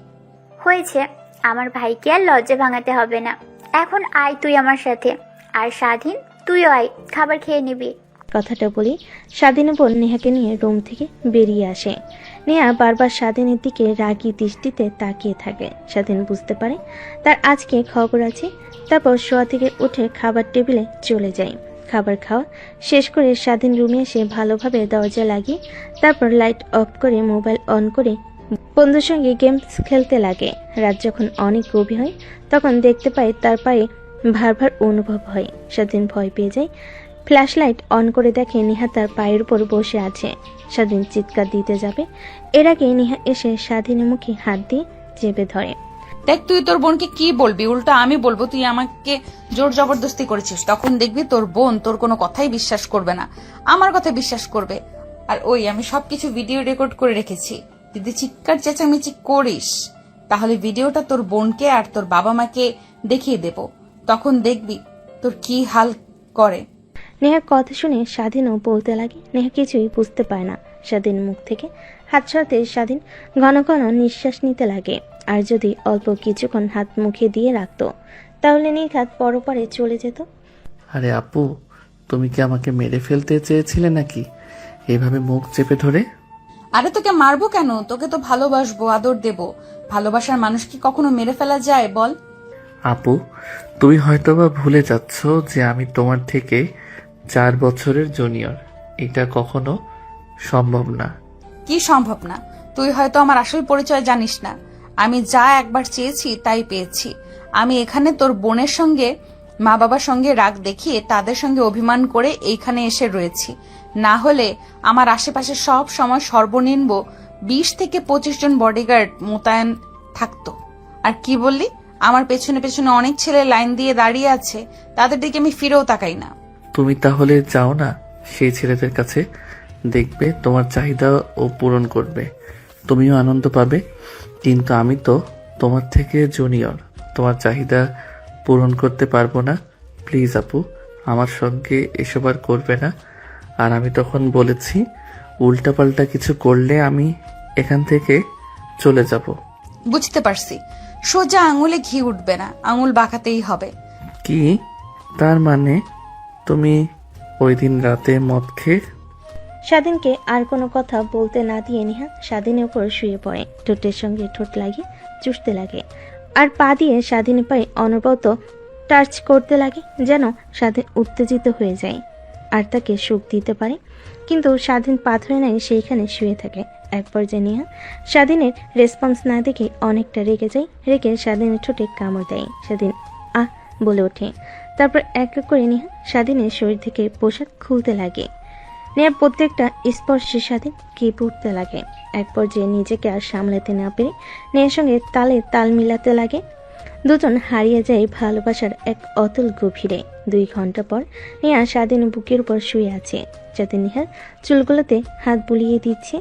হয়েছে, আমার ভাইকে আর লজ্জা ভাঙাতে হবে না। এখন আয় তুই আমার সাথে, আর স্বাধীন তুইও আয়, খাবার খেয়ে নিবি। কথাটা বলি স্বাধীন বোন নেহাকে নিয়ে রুম থেকে বেরিয়ে আসে। নেহা বারবার স্বাধীনের দিকে রাগী দৃষ্টিতে তাকিয়ে থাকে। স্বাধীন বুঝতে পারে তার আজকে খবর আছে। তারপর শোয়া থেকে উঠে খাবার টেবিলে চলে যায়। খাবার খাওয়া শেষ করে স্বাধীন রুমে এসে ভালোভাবে দরজা লাগিয়ে তারপর লাইট অফ করে মোবাইল অন করে বন্ধুর সঙ্গে গেমস খেলতে লাগে। রাত যখন অনেক গভীর হয় তখন দেখতে পায় তার পায়ে ভার ভার অনুভব হয়। স্বাধীন ভয় পেয়ে যায়। ফ্ল্যাশ লাইট অন করে দেখে নেহা তার পায়ের উপর বসে আছে। স্বাধীন চিৎকার দিতে যাবে, এর আগে নেহা এসে স্বাধীনের মুখে হাত দিয়ে চেপে ধরে। দেখ, তুই তোর বোনকে কি বলবি? উল্টো আমি বলবো তুই আমাকে জোর জবরদস্তি করেছিস। তখন দেখবি তোর বোন তোর কোনো কথাই বিশ্বাস করবে না, আমার কথা বিশ্বাস করবে। আর ওই আমি সবকিছু ভিডিও রেকর্ড করে রেখেছি, যদি চিৎকার চেঁচামেচি করিস তাহলে ভিডিওটা তোর বোনকে আর তোর বাবা মাকে দেখিয়ে দেব, তখন দেখবি তোর কি হাল করে। নেহার কথা শুনে স্বাধীনও বলতে লাগে। নেহা কিছুই বুঝতে পায় না। স্বাধীন মুখ থেকে হাত সরাতে স্বাধীন ঘন ঘন নিঃশ্বাস নিতে লাগে। আর যদি অল্প কিছুক্ষণ হাত মুখে দিয়ে রাখতো তাহলে নির্ঘাত পরপরে চলে যেত। আরে আপু, তুমি কি আমাকে মেরে ফেলতে চেয়েছিলে নাকি এভাবে মুখ চেপে ধরে? আরে তোকে মারবো কেন? তোকে তো ভালোবাসবো, আদর দেব। ভালোবাসার মানুষ কি কখনো মেরে ফেলা যায় বল? আপু, তুমি হয়তোবা ভুলে যাচ্ছ যে আমি তোমার থেকে 4 বছরের জুনিয়র। এটা কখনো সম্ভব না। কি সম্ভব না? তুই হয়তো আমার আসল পরিচয় জানিস না। আমি যা একবার চেয়েছি তাই পেয়েছি। আমি এখানে তোর বোনের সঙ্গে মা বাবার সঙ্গে রাগ দেখিয়ে তাদের সঙ্গে অভিমান করে এইখানে এসে রয়েছি। না হলে আমার আশেপাশে সব সময় সর্বনিম্ন 20 থেকে 25 জন বডিগার্ড মোতায়েন থাকতো। আর কি বললি? আমার পেছনে পেছনে অনেক ছেলে লাইন দিয়ে দাঁড়িয়ে আছে, তাদের দিকে আমি ফিরেও তাকাই না। তুমি তাহলে যাও না সেই ছেলেদের কাছে, দেখবে তোমার চাহিদা ও পূরণ করবে, তুমিও আনন্দ পাবে। কিন্তু আমি তো তোমার থেকে জুনিয়র, তোমার চাহিদা পূরণ করতে পারবো না। প্লিজ আপু, আমার সঙ্গে এসব আর করবে না। আর আমি তখন বলেছি উল্টাপাল্টা কিছু করলে আমি এখান থেকে চলে যাব। বুঝতে পারছি, সোজা আঙুলে ঘি উঠবে না, আঙুল বাঁকাতেই হবে। কি তার মানে? তুমি ওই দিন রাতে মদ খেয়ে? স্বাধীনকে আর কোনো কথা বলতে না দিয়ে নেহা স্বাধীনের উপর শুয়ে পড়ে। ঠোঁটের সঙ্গে ঠোঁট লাগিয়ে চুষতে লাগে আর পা দিয়ে স্বাধীনের পায়ে অনবরত টাচ করতে লাগে, যেন স্বাধীন উত্তেজিত হয়ে যায়। আর তাকে সুখ দিতে পারে, কিন্তু স্বাধীন পাথরে নাই সেইখানে শুয়ে থাকে। এক পর্যায়ে নেহা স্বাধীনের রেসপন্স না দেখে অনেকটা রেগে যায়। রেগে স্বাধীনের ঠোঁটে কামড় দেয়। স্বাধীন আহ বলে ওঠে। তারপর এক এক করে নেহা স্বাধীনের শরীর থেকে পোশাক খুলতে লাগে। নেহার প্রত্যেকটা স্পর্শে স্বাধীন কেঁপে উঠতে লাগে। এক পর্যায়ে নিজেকে আর সামলাতে না পেরে নেহার সঙ্গে তালে তাল মিলাতে লাগে। দুজন হারিয়ে যায় ভালোবাসার এক অতল গভীরে। 2 ঘন্টা পর নেহা স্বাধীনের বুকের উপর শুয়ে আছে। যাতে নেহার চুলগুলোতে হাত বুলিয়ে দিচ্ছে,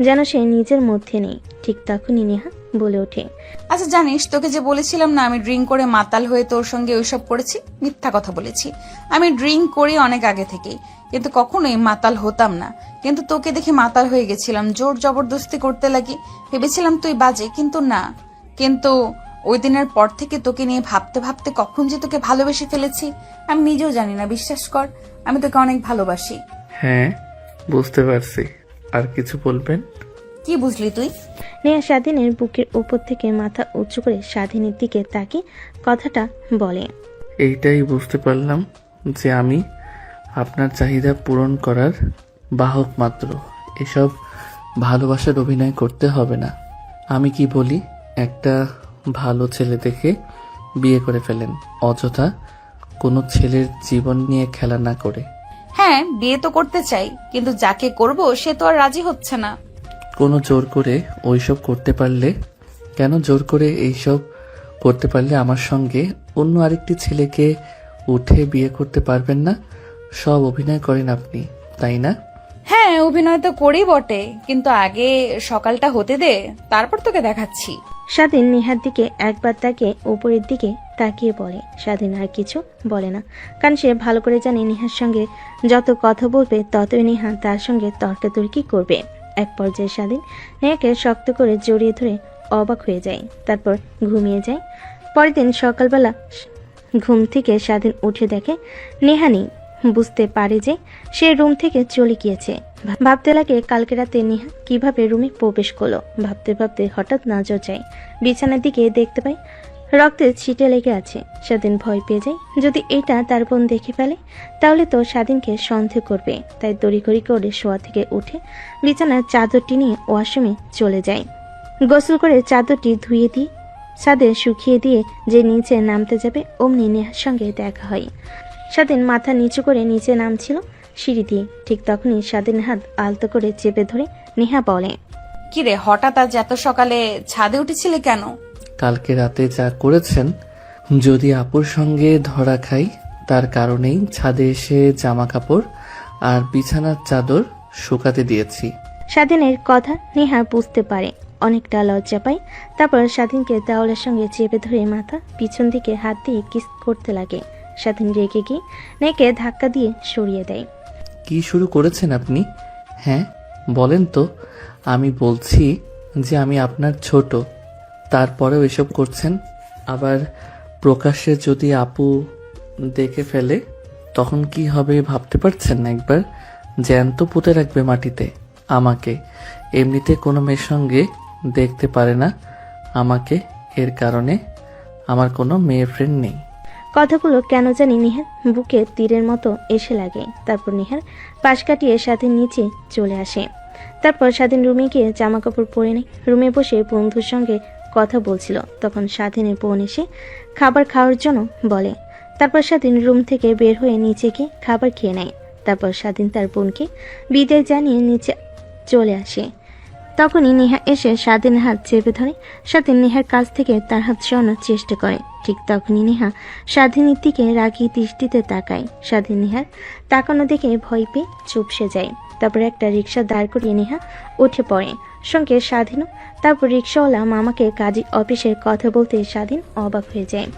যেন সে নিজের মধ্যে নেই। ঠিক তখনই নেহা বলে ওঠে, আচ্ছা জানিস, তোকে যে বলেছিলাম না আমি ড্রিঙ্ক করে মাতাল হয়ে তোর সঙ্গে ওইসব করেছি, মিথ্যা কথা বলেছি। আমি ড্রিঙ্ক করি অনেক আগে থেকেই, কিন্তু কখনোই মাতাল হতাম না। কিন্তু তোকে দেখে মাতাল হয়ে গেছিলাম, জোর জবরদস্তি করতে লাগি। ভেবেছিলাম তুই বাজে, কিন্তু না। কিন্তু ওই দিনের পর থেকে তোকে নিয়ে ভাবতে ভাবতে কখন যে তোকে ভালোবেসে ফেলেছি আমি নিজেও জানি না। বিশ্বাস কর, আমি তোকে অনেক ভালোবাসি। হ্যাঁ, বুঝতে পারছি। আর কিছু বলবেন? কি বুঝলি তুই? নেহা স্বাধীনের বুকের উপর থেকে মাথা উঁচু করে স্বাধীনের দিকে তাকিয়ে কথাটা বলে, এইটাই বুঝতে পারলাম যে আমি আপনার চাহিদা পূরণ করার বাহক মাত্র। এসব ভালোবাসার অভিনয় করতে হবে না। আমি কি বলি, একটা ভালো ছেলে দেখে বিয়ে করে ফেলেন, অযথা কোনো ছেলের জীবন নিয়ে খেলা না করে। হ্যাঁ, বিয়ে তো করতে চাই, কিন্তু যাকে করব সে তো আর রাজি হচ্ছে না। কোনো জোর করে ওইসব করতে পারলে, কেন জোর করে এইসব করতে পারলে আমার সঙ্গে অন্য আরেকটি ছেলেকে উঠে বিয়ে করতে পারবেন না? সব অভিনয় করেন আপনি, তাই না? হ্যাঁ, অভিনয় তো করি বটে, কিন্তু আগে সকালটা হতে দে, তারপর তোকে দেখাচ্ছি। স্বাধীন নেহার দিকে একবার তাকে উপরের দিকে তাকিয়ে বলে। স্বাধীন আর কিছু বলে না, কারণ সে ভালো করে জানে নেহার সঙ্গে যত কথা বলবে ততই নেহা তার সঙ্গে তর্কাতর্কি করবে। এক পর্যায়ে স্বাধীন নেহাকে শক্ত করে জড়িয়ে ধরে অবাক হয়ে যায়, তারপর ঘুমিয়ে যায়। পরের দিন সকালবেলা ঘুম থেকে স্বাধীন উঠে দেখে নেহা নেই। বুঝতে পারে যে সে রুম থেকে চলে গিয়েছে। ভাবতে লাগে কালকে রাতে নেহা কিভাবে রুমে প্রবেশ করলো। ভাবতে ভাবতে হঠাৎ নজর যায় বিছানার দিকে, দেখতে পায় রক্তের ছিটে লেগে আছে। স্বাধীন ভয় পেয়ে যায়, যদি এটা তার বোন দেখে ফেলে তাহলে তো স্বাধীনকে সন্দেহ করবে। তাই তড়িঘড়ি করে শোয়া থেকে উঠে বিছানার চাদরটি নিয়ে ওয়াশরুমে চলে যায়। গোসল করে চাদরটি ধুয়ে দিয়ে ছাদে শুকিয়ে দিয়ে যে নিচে নামতে যাবে, অমনি নেহার সঙ্গে দেখা হয়। স্বাধীন মাথা নিচু করে নিচে নামছিল সিঁড়ি দিয়ে। ঠিক তখনই স্বাধীন হাত আলতো করে চেপে ধরে নেহা বলে, কিরে, হঠাৎ আজ এত সকালে ছাদে উঠেছিলে কেন? কালকে রাতে যা করেছেন, যদি আপুর সঙ্গে ধরা খাই তার কারণেই ছাদে এসে জামা কাপড় আর বিছানার চাদর শুকাতে দিয়েছি। স্বাধীনের কথা নেহা বুঝতে পারে, অনেকটা লজ্জা পায়। তারপর স্বাধীনকে দেওয়ালের সঙ্গে চেপে ধরে মাথা পিছন দিকে হাত দিয়ে কিস করতে লাগে। স্বাধীন রেগে গিয়ে নেকে ধাক্কা দিয়ে সরিয়ে দেয়। কি শুরু করেছেন আপনি? হ্যাঁ বলেন তো। আমি বলছি যে আমি আপনার ছোট, তারপরেও এসব করছেন। আবার প্রকাশ্যে যদি আপু দেখে ফেলে তখন কি হবে ভাবতে পারছেন না? একবার জ্যান্ত পুঁতে রাখবে মাটিতে আমাকে। এমনিতে কোনো মেয়ের সঙ্গে দেখতে পারে না আমাকে, এর কারণে আমার কোনো মেয়ে ফ্রেন্ড নেই। কথাগুলো কেন জানি নেহার বুকে তীরের মতো এসে লাগে। তারপর নেহার পাশ কাটিয়ে স্বাধীন নিচে চলে আসে। তারপর স্বাধীন রুমে গিয়ে জামা কাপড় পরে নেয়। রুমে বসে বন্ধুর সঙ্গে কথা বলছিল, তখন স্বাধীনের বোন এসে খাবার খাওয়ার জন্য বলে। তারপর স্বাধীন রুম থেকে বের হয়ে নিচে গিয়ে খাবার খেয়ে নেয়। তারপর স্বাধীন তার বোনকে বিদায় জানিয়ে নিচে চলে আসে। তখনই নেহা এসে স্বাধীনের হাত চেপে ধরে। স্বাধীন নেহার কাছ থেকে তার হাত সরানোর চেষ্টা করে। ঠিক তখনই নেহা স্বাধীনের দিকে রাগী দৃষ্টিতে তাকায়। স্বাধীন নেহার তাকানো দেখে ভয় পেয়ে চুপসে যায়। তারপর একটা রিক্সা দাঁড় করিয়ে নেহা উঠে পড়ে, সঙ্গে স্বাধীনও। তারপর রিক্সাওয়ালা মামাকে কাজী অফিসের কথা বলতে স্বাধীন অবাক হয়ে যায়।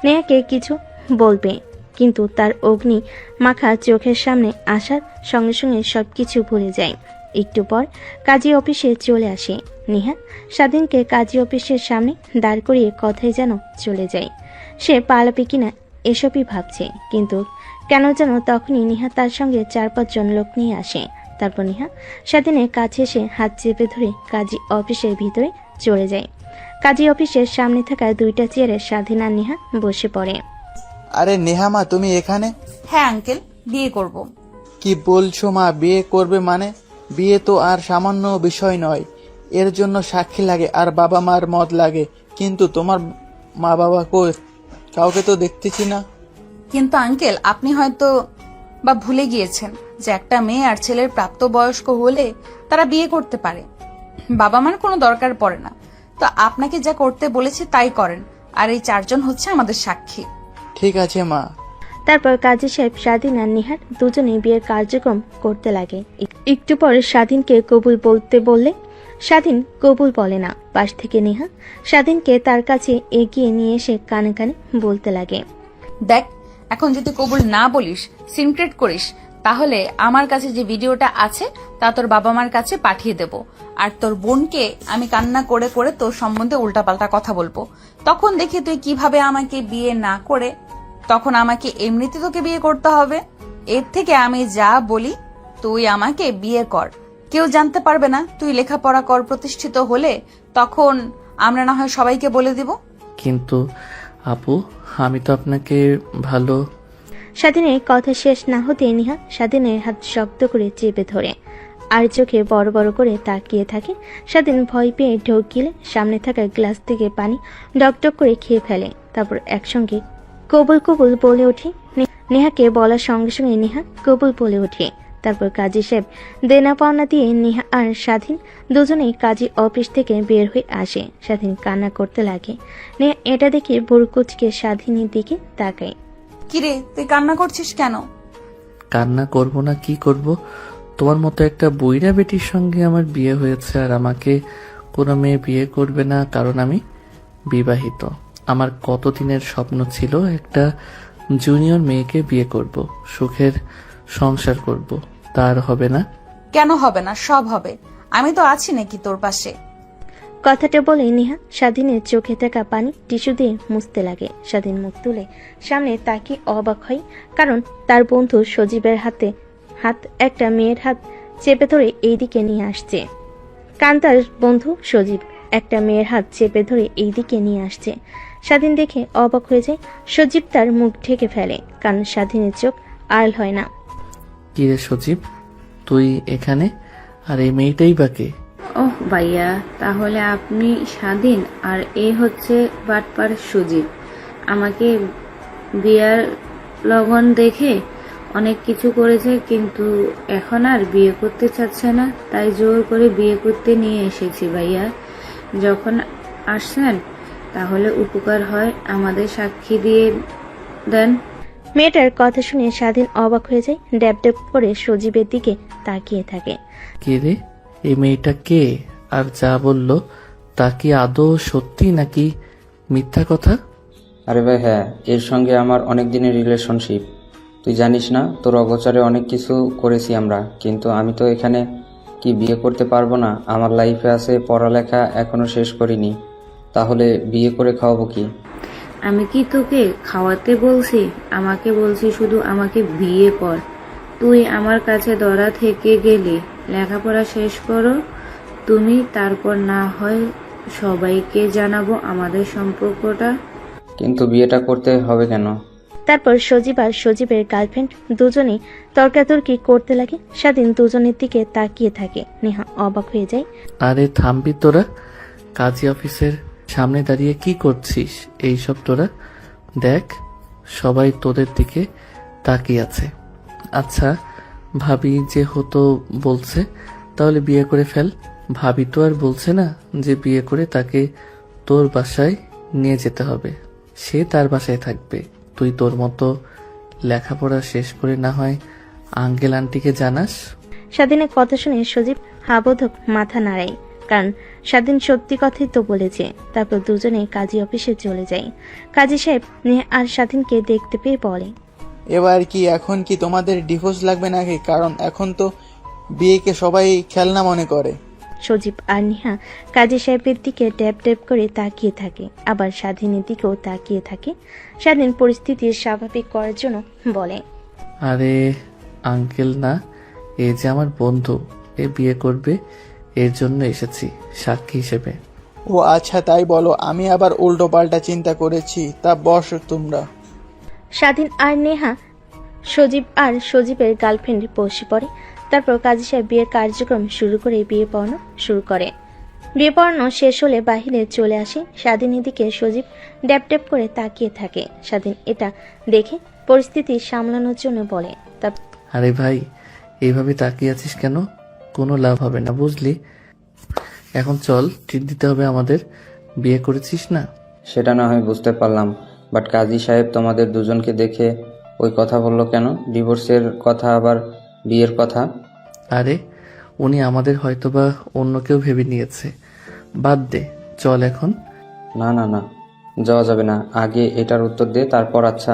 নেহাকে কিছু বলবে, কিন্তু তার অগ্নি মাখা চোখের সামনে আসার সঙ্গে সঙ্গে সবকিছু ভুলে যায়। একটু পর কাজী অফিসে চলে আসে নেহা। স্বাধীনকে কাজী অফিসের সামনে দাঁড় করিয়ে কথায় যেন চলে যায়। সে পালাবে কিনা এসবই ভাবছে, কিন্তু কেন যেন তখনই নেহা তার সঙ্গে 4-5 জন লোক নিয়ে আসে। তারপর নেহা স্বাধীনের কাছে এসে হাত চেপে ধরে কাজী অফিসের ভিতরে চলে যায়। কাজী অফিসের সামনে থাকা 2টা চেয়ারে স্বাধীন আর নেহা বসে পড়ে। আরে নেহা মা, তুমি এখানে? হ্যাঁ আঙ্কেল, বিয়ে করব। কি বলছো মা? বিয়ে করবে মানে? বিয়ে তো আর সামান্য বিষয় নয়, এর জন্য সাক্ষী লাগে আর বাবা মার মত লাগে। কিন্তু তোমার মা বাবা কই? কাউকে তো দেখতেছি না। কিন্তু আঙ্কেল, আপনি হয়তো বা ভুলে গিয়েছেন যে একটা মেয়ে আর ছেলের প্রাপ্তবয়স্ক হলে তারা বিয়ে করতে পারে, বাবা মার কোনো দরকার পড়ে না। তো আপনাকে যা করতে বলেছি তাই করেন, আর এই 4 জন হচ্ছে আমাদের সাক্ষী। ঠিক আছে মা। তারপর কাজী সাহেব, স্বাধীন আর নিহার দুজনেই বিয়ের কার্যক্রম করতে লাগে। একটু পরে স্বাধীনকে কবুল বলতে বললে স্বাধীন কবুল বলে না। পাশ থেকে নিহা স্বাধীনকে তার কাছে এগিয়ে নিয়ে এসে কানে কানে বলতে লাগে, দেখ, এখন যদি কবুল না বলিস, সিনক্রেট করিস, তাহলে আমার কাছে যে ভিডিওটা আছে তা তোর বাবা মার কাছে পাঠিয়ে দেব। আর তোর বোনকে আমি কান্না করে করে তোর সম্বন্ধে উল্টাপাল্টা কথা বলবো। তখন দেখি তুই কিভাবে আমাকে বিয়ে না করে, তখন আমাকে এমনিতে তোকে বিয়ে করতে হবে। এর থেকে আমি যা বলি তুই আমাকে বিয়ে কর, কেউ জানতে পারবে না। তুই লেখাপড়া কর, প্রতিষ্ঠিত হলে তখন আমরা না হয় সবাইকে বলে দিব। কিন্তু আপু, আমি তো আপনাকে ভালো। স্বাধীনের কথা শেষ না হতে নিহা স্বাধীনের হাত শক্ত করে চেপে ধরে আর চোখে বড় বড় করে তাকিয়ে থাকে। স্বাধীন ভয় পেয়ে ঢোক গিলে সামনে থাকা গ্লাস থেকে পানি ডকডক করে খেয়ে ফেলে। তারপর একসঙ্গে কবুল কবুল বলে ওঠে। নেহাকে বলার সঙ্গে সঙ্গে নেহা কবুল বলে ওঠে। তারপর কাজী সাহেব দেনা পাওনা দিয়ে নেহা আর স্বাধীন দুজনেই কাজী অফিস থেকে বের হয়ে আসে। স্বাধীন কান্না করতে লাগে। নেহা এটা দেখে ভুরু কুচকে স্বাধীনের দিকে তাকায়। কিরে, তুই কান্না করছিস কেন? কান্না করব না কি করব? তোমার মতো একটা বুইড়া বেটির সঙ্গে আমার বিয়ে হয়েছে, আর আমাকে কোনো মেয়ে বিয়ে করবে না কারণ আমি বিবাহিত। আমার কতদিনের স্বপ্ন ছিল একটা জুনিয়র মেয়েকে বিয়ে করব, সুখের সংসার করব। তার হবে না? কেন হবে না? সব হবে। আমি তো আছি নাকি তোর পাশে? কথাটা বলে নেহা স্বাধীনের চোখে থাকা পানি টিস্যু দিয়ে মুছতে লাগে। স্বাধীন মুখ তুলে সামনে তাকিয়ে অবাক হয়, কারণ তার বন্ধু সজীবের হাত একটা মেয়ের হাত চেপে ধরে এইদিকে নিয়ে আসছে। কান্তার বন্ধু সজীব একটা মেয়ের হাত চেপে ধরে এইদিকে নিয়ে আসছে। স্বাধীন দেখে অবাক হয়ে যায়। সজীব তার মুখ ঢেকে ফেলে, কারণ স্বাধীনের চোখ আড়াল হয় না। কি রে সজীব, তুই এখানে? আর এই মেয়েটাই বাকি? ওহ ভাইয়া, তাহলে আপনি স্বাধীন আর এ হচ্ছে বাটপার সুজিত। আমাকে বিয়ার লগন দেখে অনেক কিছু করেছে, কিন্তু এখন আর বিয়ে করতে চাচ্ছে না, তাই জোর করে বিয়ে করতে নিয়ে এসেছি ভাইয়া। যখন আসছেন তাহলে উপকার হয় আমাদের সাক্ষী দিয়ে দেন। মেয়েটার কথা শুনে স্বাধীন অবাক হয়ে যায়। ড্যাব ড্যাব করে সজীবের দিকে তাকিয়ে থাকে। কে রে এই মেয়েটা? কে? আর যা বললো তা কি আদৌ সত্যি নাকি মিথ্যা কথা? আরে ভাই হ্যাঁ, এর সঙ্গে আমার অনেক দিনের রিলেশনশিপ। তুই জানিস না, তোর অগোচরে অনেক কিছু করেছি আমরা, কিন্তু আমি তো এখানে কি বিয়ে করতে পারবো না? আমার লাইফে আছে পড়ালেখা, এখনো শেষ করিনি, তাহলে বিয়ে করে খাওয়াবো কি? আমি কি তোকে খাওয়াতে বলছি? আমাকে বলছি শুধু আমাকে বিয়ে কর। তুই আমার কাছে ধরা থেকে গেলি, লেখাপড়া শেষ করো তুমি, তারপর না হয় সবাইকে জানাবো আমাদের সম্পর্কটা। কিন্তু বিয়েটা করতে হবে কেন? তারপর সজীব আর সজীবের গার্লফ্রেন্ড দুজনেই তর্কাতর্কি করতে লাগে। স্বাধীন দুজনের দিকে তাকিয়ে থাকে। নেহা অবাক হয়ে যায়। আরে থামবি তোরা? কাজী অফিসের সামনে দাঁড়িয়ে কি করছিস এইসব? তোরা দেখ, সবাই তোদের দিকে তাকিয়ে আছে। আচ্ছা, ভাবি যে হতো বলছে, তাহলে বিয়ে করে ফেল। ভাবি তো আর বলছে না যে বিয়ে করে তাকে তোর বাসায় নিয়ে যেতে হবে, সে তার বাসায় থাকবে। তুই তোর মতো লেখাপড়া শেষ করে না হয় আঙ্কেল আন্টিকে জানাস। স্বাধীনের কথা শুনে সজীব হাবোধক মাথা নাড়ায়, কারণ স্বাধীন সত্যি কথাই তো বলেছে। তারপর দুজনে কাজী অফিসে চলে যায়। কাজী সাহেব নেহা আর স্বাধীনকে দেখতে পেয়ে বলে, এবার কি এখন কি তোমাদের ডিভোর্স লাগবে নাকি? কারণ এখন তো বিয়েকে সবাই খেলনা মনে করে। সজীব আর নেহা কাজী সাহেবের দিকে ট্যাপ ট্যাপ করে তাকিয়ে থাকে, আবার স্বাধীনের দিকেও তাকিয়ে থাকে। স্বাধীন পরিস্থিতি স্বাভাবিক করার জন্য বলে, আরে আঙ্কেল না, এ যে আমার বন্ধু, এ বিয়ে করবে, এর জন্য এসেছি সাক্ষী হিসেবে। ও আচ্ছা, তাই বলো। আমি আবার উল্টো পাল্টা চিন্তা করেছি। তা বস তোমরা। স্বাধীন আর নেহা সজীব আর সজীবের গার্লফ্রেন্ড বসে পড়ে। তারপর কাজী সাহেব বিয়ের কার্যক্রম শুরু করে বিয়ে পড়ানো শুরু করে। বিয়ে পড়ানো শেষ হলে বাহিরে চলে আসে। স্বাধীনের দিকে সজীব ড্যাপ ড্যাপ করে তাকিয়ে থাকে। স্বাধীন এটা দেখে পরিস্থিতি সামলানোর জন্য বলে, আরে ভাই, এইভাবে তাকিয়ে আছিস কেন? কোনো লাভ হবে না, বুঝলি? এখন চল, ট্রিট দিতে হবে আমাদের। বিয়ে করেছিস না? সেটা না হয় বুঝতে পারলাম, বাট কাজী সাহেব তোমাদের দুজনকে দেখে ওই কথা বললো কেন? ডিভোর্সের কথা আবার বিয়ের কথা? আরে উনি আমাদের হয়তোবা অন্য কেউ ভেবে নিয়েছে। বাদ দে, চল এখন। না না না, যাওয়া যাবে না। আগে এটার উত্তর দে, তারপর। আচ্ছা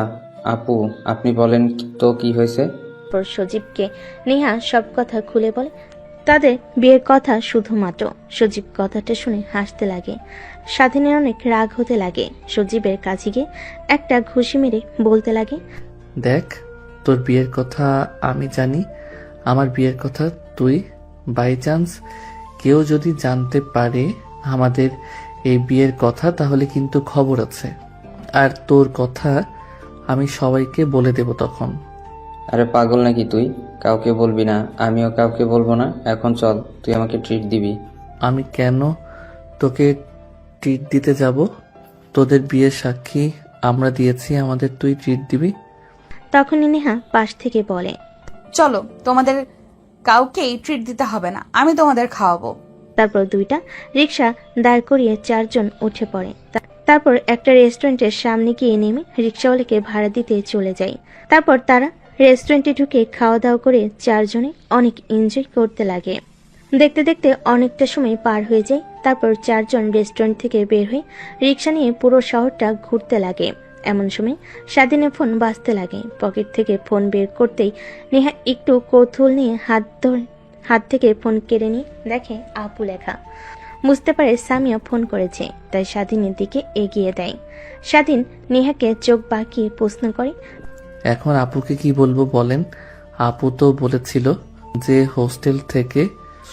আপু, আপনি বলেন তো কি হয়েছে? তারপর সজীবকে নেহা সব কথা খুলে বলে তাদের বিয়ের কথা। শুধুমাত্র সজীব কথাটা শুনে হাসতে লাগে। স্বাধীনের অনেক রাগ হতে লাগে। সজীবের কাছে গিয়ে একটা ঘুষি মেরে বলতে লাগে, দেখ, তোর বিয়ের কথা আমি জানি, আমার বিয়ের কথা তুই। বাই চান্স কেউ যদি জানতে পারে আমাদের এই বিয়ের কথা, তাহলে কিন্তু খবর আছে। আর তোর কথা আমি সবাইকে বলে দেব তখন। আরে পাগল নাকি তুই? কাউকে বলবি না, আমিও কাউকে বলবো না। এখন চল, তুই আমাকে ট্রিট দিবি। আমি কেন তোকে ট্রিট দিতে যাব? তোদের বিয়ের সাক্ষী আমরা দিয়েছি, আমাদের তুই ট্রিট দিবি? তখনই নেহা পাশ থেকে বলে, চলো, তোমাদের কাউকেই ট্রিট দিতে হবে না, আমি তোমাদের খাওয়াবো। তারপর দুইটা রিক্সা দাঁড় করিয়ে চারজন উঠে পড়ে। তারপর একটা রেস্টুরেন্টের সামনে গিয়ে নেমে রিক্সাওয়ালাকে ভাড়া দিতে চলে যায়। তারপর তারা রেস্টুরেন্টে ঢুকে খাওয়া দাওয়া করে চারজনে অনেক এনজয় করতে লাগে। দেখতে দেখতে অনেকটা সময় পার হয়ে যায়। তারপর চারজন রেস্টুরেন্ট থেকে বের হয়ে রিক্সা নিয়ে পুরো শহরটা ঘুরতে লাগে। এমন সময় স্বাধীনের ফোন বাজতে লাগে। পকেট থেকে ফোন বের করতেই নেহা একটু কৌতূহল নিয়ে হাত থেকে ফোন কেড়ে নিয়ে দেখে আপু লেখা। বুঝতে পারে সামিয়া ফোন করেছে, তাই স্বাধীনের দিকে এগিয়ে দেয়। স্বাধীন নেহাকে চোখ বাঁকিয়ে প্রশ্ন করে, এখন আপুকে কি বলবো বলেন? আপু তো বলেছিল যে হোস্টেল থেকে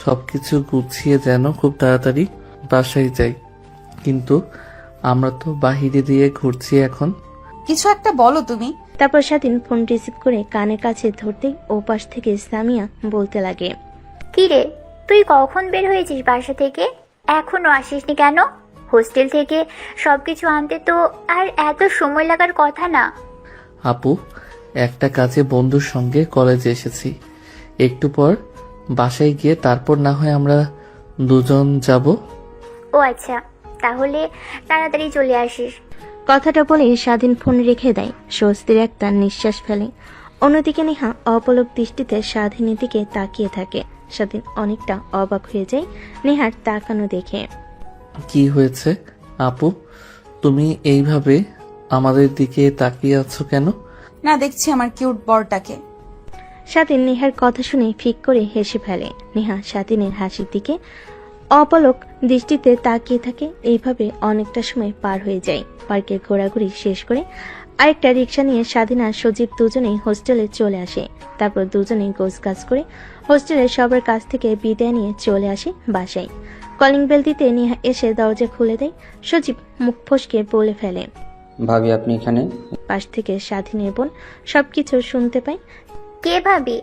সবকিছু গুছিয়ে যেন খুব তাড়াতাড়ি বাসায় যাই, কিন্তু আমরা তো বাহিরে দিয়ে ঘুরছি এখন। কিছু একটা বলো তুমি। তারপর স্বাধীন ফোন রিসিভ করে কানের কাছে ধরতেই ওপাশ থেকে সামিয়া বলতে লাগে, কি রে, তুই কখন বের হয়েছিস বাসা থেকে? এখনো আসিসনি কেন? হোস্টেল থেকে সবকিছু আনতে তো আর এত সময় লাগার কথা না। আপু, একটা কাজে বন্ধুর সঙ্গে কলেজে এসেছি, একটু পর বাসায় গিয়ে তারপর না হয় আমরা দুজন যাব। ও আচ্ছা, তাহলে তাড়াতাড়ি চলে আসিস। কথাটা বলে স্বাধীন ফোন রেখে দেয়। স্বস্তির একটা নিঃশ্বাস ফেলে। অন্যদিকে নেহা অপলক দৃষ্টিতে স্বাধীনের দিকে তাকিয়ে থাকে। স্বাধীন অনেকটা অবাক হয়ে যায় নেহার তাকানো দেখে। কি হয়েছে আপু, তুমি এইভাবে আমাদের দিকে তাকিয়ে আছো কেন? না, দেখছি আমার কিউট বরটাকে। স্বাধীন নেহার কথা শুনে ফিক করে হেসে ফেলে। নেহা স্বাধীনের হাসির দিকে অপলক দৃষ্টিতে তাকিয়ে থাকে। এইভাবে অনেকটা সময় পার হয়ে যায়। পার্কে ঘোরাঘুরি শেষ করে আরেকটা রিক্সা নিয়ে স্বাধীন আর সজীব দুজনেই হোস্টেলে চলে আসে। তারপর দুজনেই গোছগাছ করে হোস্টেলের সবার কাছ থেকে বিদায় নিয়ে চলে আসে বাসায়। কলিং বেল দিতে নেহা এসে দরজা খুলে দেয়। সজীব মুখ ফসকে বলে ফেলে, ভাবি আপনি এখানে? পাশ থেকে স্বাধীনের বোন সবকিছু শুনতে পায়। কে ভাবি?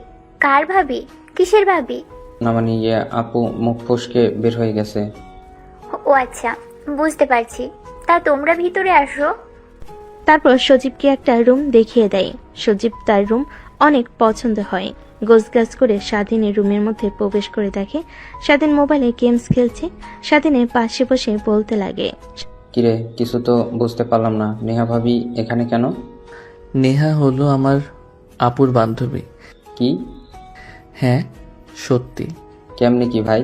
কার ভাবি? কিসের ভাবি? না মানে আপু মুখ ফসকে বের হয়ে গেছে। ও আচ্ছা, বুঝতে পারছি। তা তোমরা ভিতরে আসো। তারপর সজীবকে একটা রুম দেখিয়ে দেয়। সজীব তার রুম অনেক পছন্দ হয়। গোছগাছ করে স্বাধীনের রুমের মধ্যে প্রবেশ করে দেখে স্বাধীন মোবাইলে গেমস খেলছে। স্বাধীনের পাশে বসে বলতে লাগে, কিরে, কিছু তো বুঝতে পারলাম না। নেহা ভাবি এখানে কেন? নেহা হলো আমার আপুর বান্ধবী। কি? হ্যাঁ, সত্যি। কেমনে কি ভাই?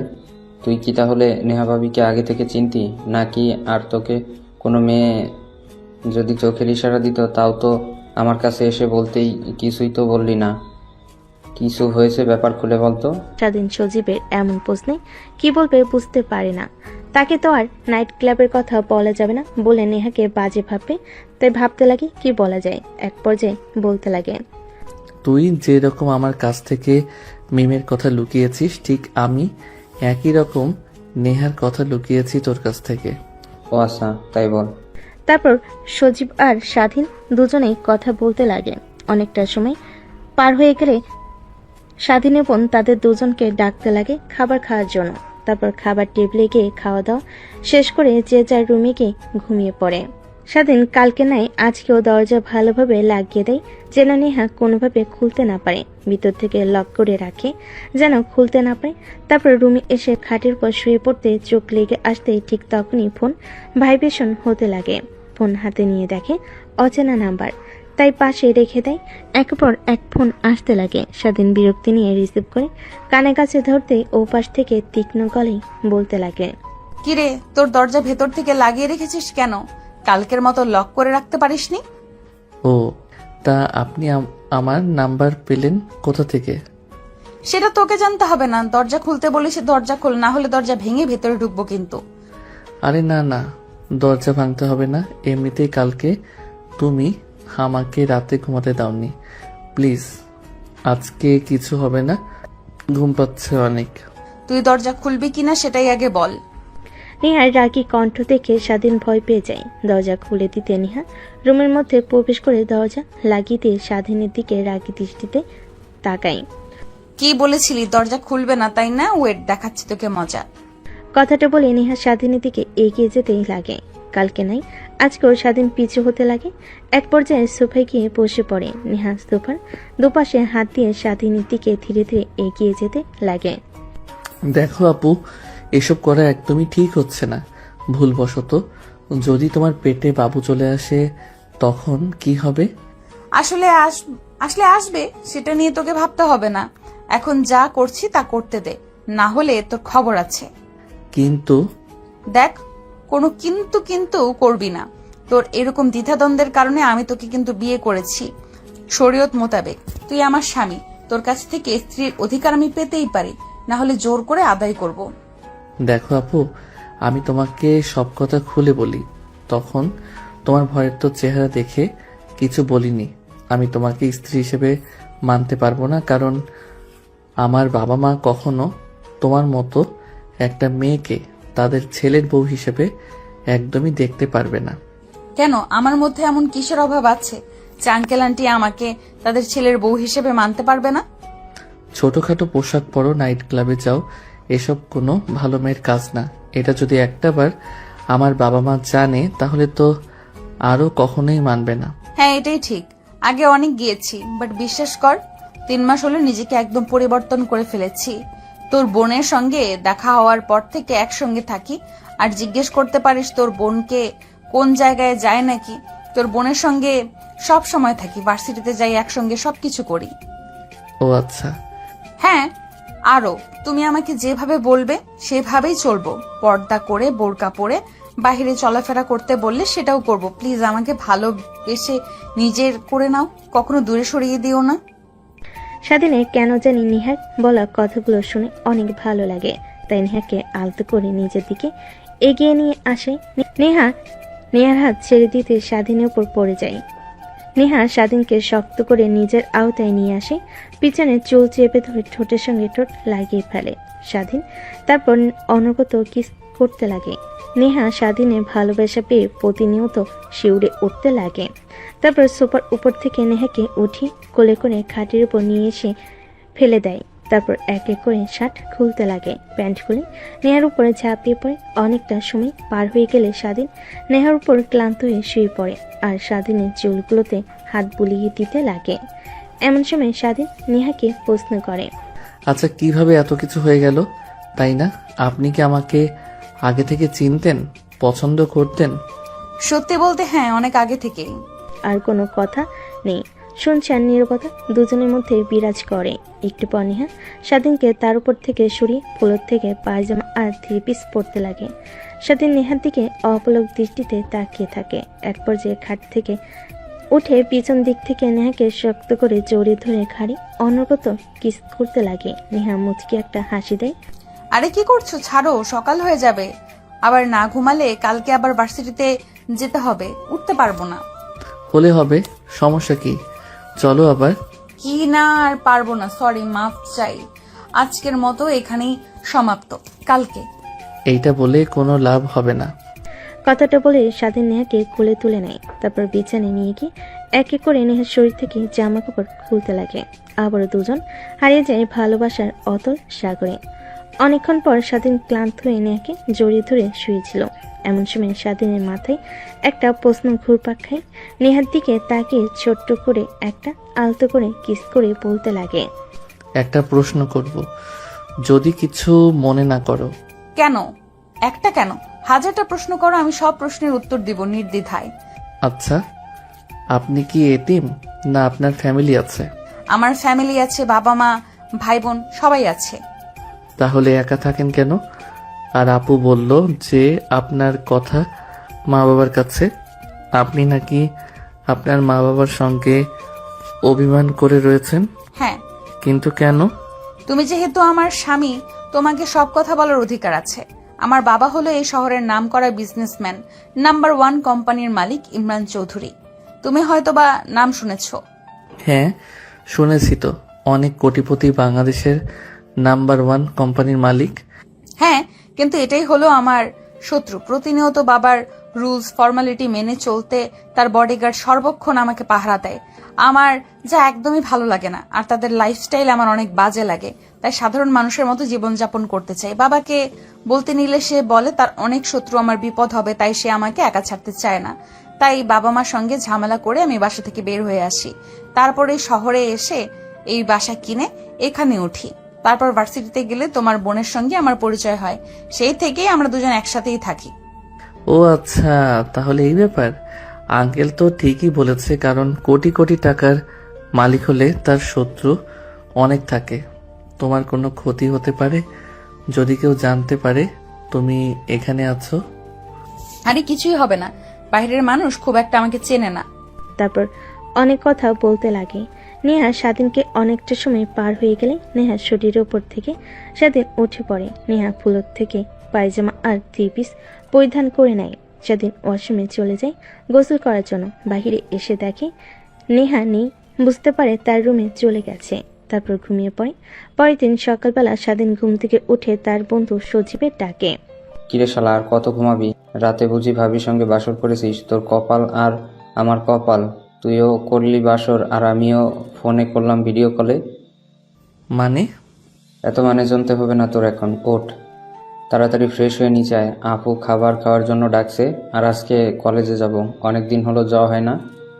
তুই কি তাহলে নেহা ভাবিকে আগে থেকে চিনতি নাকি? আর তোকে কোনো মেয়ে যদি চোখের ইশারা দিত তাও তো আমার কাছে এসে বলতেই, কিছুই তো বললি না। কিছু হয়েছে, ব্যাপার খুলে বলতো। স্বাধীন সজীবের এমন প্রশ্নে কি বলবে বুঝতে পারে না। তাকে তো আর নাইট ক্লাবের কথা বলা যাবে না বলে নেহাকে বাজে ভাববে, তাই ভাবতে লাগে কি বলা যায়। এক পর্যায়ে বলতে লাগে, তুই যেরকম আমার কাছ থেকে মিমের কথা লুকিয়েছিস, ঠিক আমি একই রকম নেহার কথা লুকিয়েছি তোর কাছ থেকে। ও আচ্ছা, তাই বল। তারপর সজীব আর স্বাধীন দুজনেই কথা বলতে লাগে। অনেকটা সময় পার হয়ে গেলে স্বাধীন বোন তাদের দুজনকে ডাকতে লাগে খাবার খাওয়ার জন্য। তারপর খাবার টেবিলে গিয়ে খাওয়া দাওয়া শেষ করে যে যার রুমে গিয়ে ঘুমিয়ে পড়ে। স্বাধীন কালকে নাই আজকেও দরজা ভালোভাবে লাগিয়ে দেয় যেন নেহা কোনোভাবে খুলতে না পারে, ভিতর থেকে লক করে রাখে যেন খুলতে না পারে। তারপর রুমে এসে খাটের পর শুয়ে পড়তে চোখ লেগে আসতে ঠিক তখনই ফোন ভাইব্রেশন হতে লাগে। ফোন হাতে নিয়ে দেখে অচেনা নাম্বার, তাই পাশে রেখে দেয়। একের পর এক ফোন আসতে লাগে। স্বাধীন বিরক্তি নিয়ে রিসিভ করে কানে কাছে ধরতেই ও পাশ থেকে তীক্ষ্ণ গলায় বলতে লাগে, কিরে, তোর দরজা ভেতর থেকে লাগিয়ে রেখেছিস কেন? কালকের মতো লক করে রাখতে পারিসনি? ও, তা আপনি আমার নাম্বার পেলেন কোথা থেকে? সেটা তোকে জানতে হবে না। দরজা খুলতে বলিস দরজা খোল, না হলে দরজা ভেঙে ভেতরে ঢুকবো কিন্তু। আরে না না, দরজা ভাঙতে হবে না। এমনিতেই কালকে তুমি আমাকে রাতে ঘুমাতে দাওনি। প্লিজ, আজকে কিছু হবে না, ঘুম পাচ্ছে অনেক। তুই দরজা খুলবি কিনা সেটাই আগে বল। নেহার রাগী কণ্ঠ দেখে স্বাধীন ভয় পেয়ে যায়। দরজা খুলে দিতে নেহা রুমের মধ্যে প্রবেশ করে দরজা লাগিয়ে দিয়ে স্বাধীনের দিকে রাগী দৃষ্টিতে তাকায়। কি বলেছিলি দরজা খুলবে না, তাই না? ওয়েট, দেখাচ্ছি তোকে মজা। কথাটা বলে নেহা স্বাধীনের দিকে এগিয়ে যেতেই লাগে। কালকে নাই আজকেও স্বাধীন পিছু হতে লাগে। এক পর্যায়ে সোফায় গিয়ে বসে পড়ে। নেহা সোফার দুপাশে হাত দিয়ে স্বাধীনের দিকে ধীরে ধীরে এগিয়ে যেতে লাগে। দেখো আপু, এসব করা একদমই ঠিক হচ্ছে না। ভুলবশত যদি তোমার পেটে বাবু চলে আসে তখন কি হবে? আসলে আসবে, সেটা নিয়ে তোকে ভাবতে হবে না। এখন যা করছি তা করতে দে, না হলে তোর খবর আছে। কিন্তু দেখ, কোনো কিন্তু করবি না। তোর এরকম দ্বিধাদ্বন্দ্বের কারণে আমি তোকে কিন্তু বিয়ে করেছি শরীয়ত মোতাবেক। তুই আমার স্বামী, তোর কাছ থেকে স্ত্রীর অধিকার আমি পেতেই পারি, না হলে জোর করে আদায় করব। দেখো আপু, আমি তোমাকে সব কথা খুলে বলি, তখন তোমার ভয়ের তো চেহারা দেখে কিছু বলিনি। আমি তোমাকে স্ত্রী হিসেবে মানতে পারবো না, কারণ আমার বাবা মা কখনো তোমার মতো একটা মেয়েকে তাদের ছেলের বউ হিসেবে একদমই দেখতে পারবে না। কেন, আমার মধ্যে এমন কিসের অভাব আছে যে আঙ্কেল আন্টি আমাকে তাদের ছেলের বউ হিসেবে মানতে পারবে না? ছোটখাটো পোশাক পরো, নাইট ক্লাবে যাও, এসব কোনো ভালো মেয়ের কাজ না। এটা যদি একটাবার আমার বাবা মা জানে তাহলে তো আরো কখনোই মানবে না। হ্যাঁ, এটাই ঠিক। আগে অনেক গিয়েছি, বাট বিশ্বাস কর 3 মাস হলো নিজেকে একদম পরিবর্তন করে ফেলেছি। তোর বোনের সঙ্গে দেখা হওয়ার পর থেকে একসঙ্গে থাকি। আর জিজ্ঞেস করতে পারিস তোর বোনকে কোন জায়গায় যায় নাকি? তোর বোনের সঙ্গে সব সময় থাকি, ভার্সিটিতে যাই একসঙ্গে, সবকিছু করি। ও আচ্ছা। হ্যাঁ, আরো তুমি আমাকে যেভাবে বলবে সেভাবেই চলবো। পর্দা করে বোরকা পরে বাহিরে চলাফেরা করতে বললে সেটাও করব। প্লিজ আমাকে ভালোবেসে নিজের করে নাও, কখনো দূরে সরিয়ে দিও না। স্বাধীনের কেন জানি নেহার বলা কথাগুলো শুনে অনেক ভালো লাগে, তাই নেহাকে আলতো করে নিজের দিকে এগিয়ে নিয়ে আসে। নেহার হাত ছেড়ে দিতে স্বাধীনের উপর পড়ে যায়। নেহা স্বাধীনকে শক্ত করে নিজের আওতায় নিয়ে আসে, পিছনে চুল চেপে ধরে ঠোঁটের সঙ্গে ঠোঁট লাগিয়ে ফেলে স্বাধীন। তারপর অনবরত কিস করতে লাগে। নেহা স্বাধীনের ভালোবাসা পেয়ে প্রতিনিয়ত শিউরে উঠতে লাগে। তারপর সোফার উপর থেকে নেহাকে উঠি কোলে করে খাটের উপর নিয়ে এসে ফেলে দেয়। তারপর এক এক করে শার্ট খুলতে লাগে, প্যান্ট খুলে নেহার উপরে ঝাঁপিয়ে পড়ে। অনেকটা সময় পার হয়ে গেলে স্বাধীন নেহার উপর ক্লান্ত হয়ে শুয়ে পড়ে আর স্বাধীনের চুলগুলোতে হাত বুলিয়ে দিতে লাগে। এমন সময় স্বাধীন নেহাকে প্রশ্ন করে, আচ্ছা, কিভাবে এত কিছু হয়ে গেল? তাই না, আপনি কি আমাকে আগে থেকে চিনতেন, পছন্দ করতেন? সত্যি বলতে হ্যাঁ, অনেক আগে থেকেই। আর কোনো কথা নেই। শুনছেন নীরবতা দুজনের মধ্যে বিরাজ করে। একটু পর নেহা স্বাধীনকে তার উপর থেকে সরিয়ে ফ্লোর থেকে পায়জামা আর 3 পিস পরতে লাগে। স্বাধীন নেহার দিকে অপলক দৃষ্টিতে তাকিয়ে থাকে। এক পর্যায়ে খাট থেকে উঠে পিছন দিক থেকে নেহাকে শক্ত করে জড়িয়ে ধরে ঘাড়ে অনবরত কিস করতে লাগে। নেহা মুচকি একটা হাসি দেয়। আরে কি করছো, ছাড়ো, সকাল হয়ে যাবে। আবার না ঘুমালে কালকে আবার ভার্সিটিতে যেতে হবে, উঠতে পারবো না। হলে হবে, সমস্যা কি? চলো আবার। কি না, আর পারবো না, সরি, মাফ চাই। আজকের মতো এখানেই সমাপ্ত, কালকে। এইটা বলে কোনো লাভ হবে না। কথাটা বলে স্বাধীন নেহাকে কোলে তুলে নেয়। তারপর বিছানায় নিয়ে গিয়ে এক এক করে নেহার শরীর থেকে জামা কাপড় খুলতে লাগে। আবারও দুজন হারিয়ে যায় ভালোবাসার অতল সাগরে। অনেকক্ষণ পর স্বাধীন ক্লান্ত হয়ে নেহাকে জড়িয়ে ধরে শুয়েছিল। এমন সময় স্বাধীনের মাথায় একটা প্রশ্ন ঘুরপাক খায়। নেহার দিকে তাকিয়ে ছোট্ট করে একটা আলতো করে কিস করে বলতে লাগে, একটা প্রশ্ন করব, যদি কিছু মনে না করো। কেন? একটা কেন, হাজারটা প্রশ্ন করো, আমি সব প্রশ্নের উত্তর দিব নির্দ্বিধায়। আচ্ছা, আপনি কি এতিম না আপনার ফ্যামিলি আছে? আমার ফ্যামিলি আছে, বাবা মা ভাই বোন সবাই আছে। তাহলে একা থাকেন কেন? আর আপু বলল যে আপনার কথা মা বাবার কাছে, আপনি নাকি আপনার মা বাবার সঙ্গে অভিমান করে রয়েছেন। হ্যাঁ। কিন্তু কেন? তুমি যেহেতু আমার স্বামী, তোমাকে সব কথা বলার অধিকার আছে। আমার বাবা হলো এই শহরের নামকরা বিজনেসম্যান, নাম্বার 1 কোম্পানির মালিক ইমরান চৌধুরী। তুমি হয়তোবা নাম শুনেছো। হ্যাঁ, শুনেছি তো, অনেক কোটিপতি বাংলাদেশের নাম্বার 1 কোম্পানির মালিক। হ্যাঁ, কিন্তু এটাই হলো আমার শত্রু। প্রতিনিয়ত বাবার রুলস ফর্মালিটি মেনে চলতে তার বডিগার্ড সর্বক্ষণ আমাকে পাহারা দেয়। আমার যা একদমই ভালো লাগে না, আর তাদের লাইফস্টাইল আমার অনেক বাজে লাগে। তাই সাধারণ মানুষের মতো জীবনযাপন করতে চাই। বাবাকে বলতে নিলে সে বলে তার অনেক শত্রু, আমার বিপদ হবে, তাই সে আমাকে একা ছাড়তে চায় না। তাই বাবা মার সঙ্গে ঝামেলা করে আমি বাসা থেকে বের হয়ে আসি। তারপরে শহরে এসে এই বাসা কিনে এখানে উঠি। তারপর ভার্সিটিতে গেলে তোমার বোনের সঙ্গে আমার পরিচয় হয়। সেই থেকেই আমরা দুজন একসাথেই থাকি। ও আচ্ছা, তাহলে এই ব্যাপার। আঙ্কেল তো ঠিকই বলেছে, কারণ কোটি কোটি টাকার মালিক হলে তার শত্রু অনেক থাকে। তোমার কোনো ক্ষতি হতে পারে যদি কেউ জানতে পারে তুমি এখানে আছো। আরে কিছুই হবে না, বাইরের মানুষ খুব একটা আমাকে চেনে না। তারপর অনেক কথা বলতে লাগে। নেহা স্বাধীনকে অনেকটা সময় পার হয়ে গেলে নেহার শরীরের ওপর থেকে স্বাধীন উঠে পড়ে। নেহা ফুলোর থেকে পায়জামা আর 3 পিস পরিধান করে নেয়। স্বাধীন ওয়াশরুমে চলে যায় গোসল করার জন্য। বাহিরে এসে দেখে নেহা নেই, বুঝতে পারে তার রুমে চলে গেছে। তারপর ঘুমিয়ে পড়ে। পরের দিন সকালবেলা স্বাধীন ঘুম থেকে উঠে তার বন্ধু সজীবের ডাকে, কিরে শালা, আর কত ঘুমাবি? রাতে বুঝি ভাবির সঙ্গে বাসর করেছিস? তোর কপাল আর আমার কপাল, তুইও করলি বাসর আর আমিও ফোনে করলাম ভিডিও কলে। মানে? এত মানে জানতে হবে না তোর এখন। ওঠ, তাড়াতাড়ি ফ্রেশ হয়ে নিচে আয়। আপু খাবার খাওয়ার জন্য ডাকছে। আর আজকে কলেজে যাব, অনেকদিন হলো যাওয়া হয় না,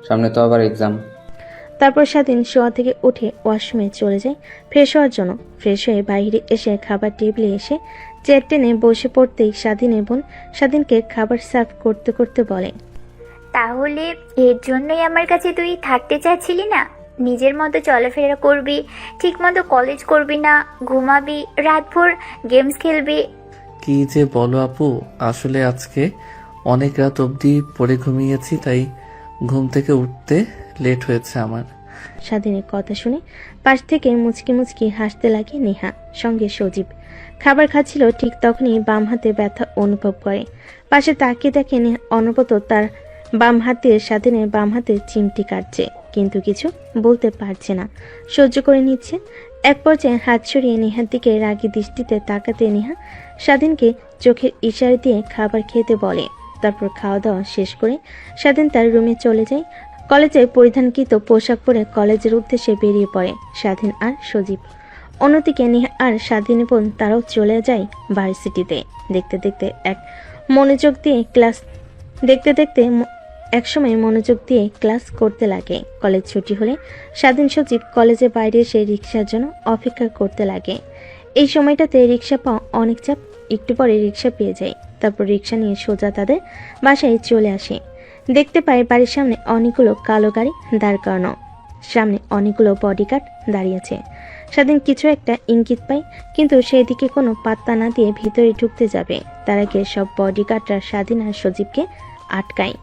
সামনে তো আবার এক্সাম। তারপর স্বাধীন শোয়া থেকে উঠে ওয়াশরুমে চলে যায় ফ্রেশ হওয়ার জন্য। ফ্রেশ হয়ে বাইরে এসে খাবার টেবিলে এসে চেয়ার টেনে বসে পড়তেই স্বাধীনের বোন স্বাধীনকে খাবার সার্ভ করতে করতে বলে, তাহলে এর জন্যই আমার কাছে তুই থাকতে চাচ্ছিলি না? নিজের মতো চলাফেরা করবি, ঠিক মতো কলেজ করবি না, ঘুমাবি, রাতভর গেমস খেলবি। কি যে বলো আপু, আসলে আজকে অনেক রাত অবধি পড়ে ঘুমিয়েছি, তাই ঘুম থেকে উঠতে লেট হয়েছে আমার। স্বাধীনের কথা শুনে পাশ থেকে মুচকি মুচকি হাসতে লাগে নেহা। সঙ্গে সজীব খাবার খাচ্ছিল। ঠিক তখনই বাম হাতে ব্যথা অনুভব করে। পাশে তাকিয়ে দেখে নেহা অনবরত তার বাম হাতে স্বাধীনের বাম হাতে চিমটি কাটছে, কিন্তু কিছু বলতে পারছে না, সহ্য করে নিচ্ছে। এক পর্যায়ে হাত সরিয়ে নেহার দিকে রাগী দৃষ্টিতে তাকাতে নেহা স্বাধীনকে চোখের ইশারা দিয়ে খাবার খেতে বলে। তারপর খাওয়া দাওয়া শেষ করে স্বাধীন তার রুমে চলে যায়। কলেজে পরিধানকৃত পোশাক পরে কলেজের উদ্দেশ্যে বেরিয়ে পড়ে স্বাধীন আর সজীব। অন্যদিকে নেহা আর স্বাধীনের বোন তারাও চলে যায় ভার্সিটিতে। দেখতে দেখতে একসময় মনোযোগ দিয়ে ক্লাস করতে লাগে। কলেজ ছুটি হলে স্বাধীন সজীব কলেজের বাইরে এসে রিক্সার জন্য অপেক্ষা করতে লাগে। এই সময়টাতে রিক্সা পাওয়া অনেক চাপ। একটু পরে রিক্সা পেয়ে যায়। তারপর রিক্সা নিয়ে সোজা তাদের বাসায় চলে আসে। দেখতে পায় বাড়ির সামনে অনেকগুলো কালো গাড়ি দাঁড় করানো, সামনে অনেকগুলো বডিগার্ড দাঁড়িয়ে আছে। স্বাধীন কিছু একটা ইঙ্গিত পায়, কিন্তু সেই দিকে কোনো পাত্তা না দিয়ে ভিতরে ঢুকতে যাবে, তার আগে সব বডিগার্ডরা স্বাধীন আর সজীবকে আটকায়।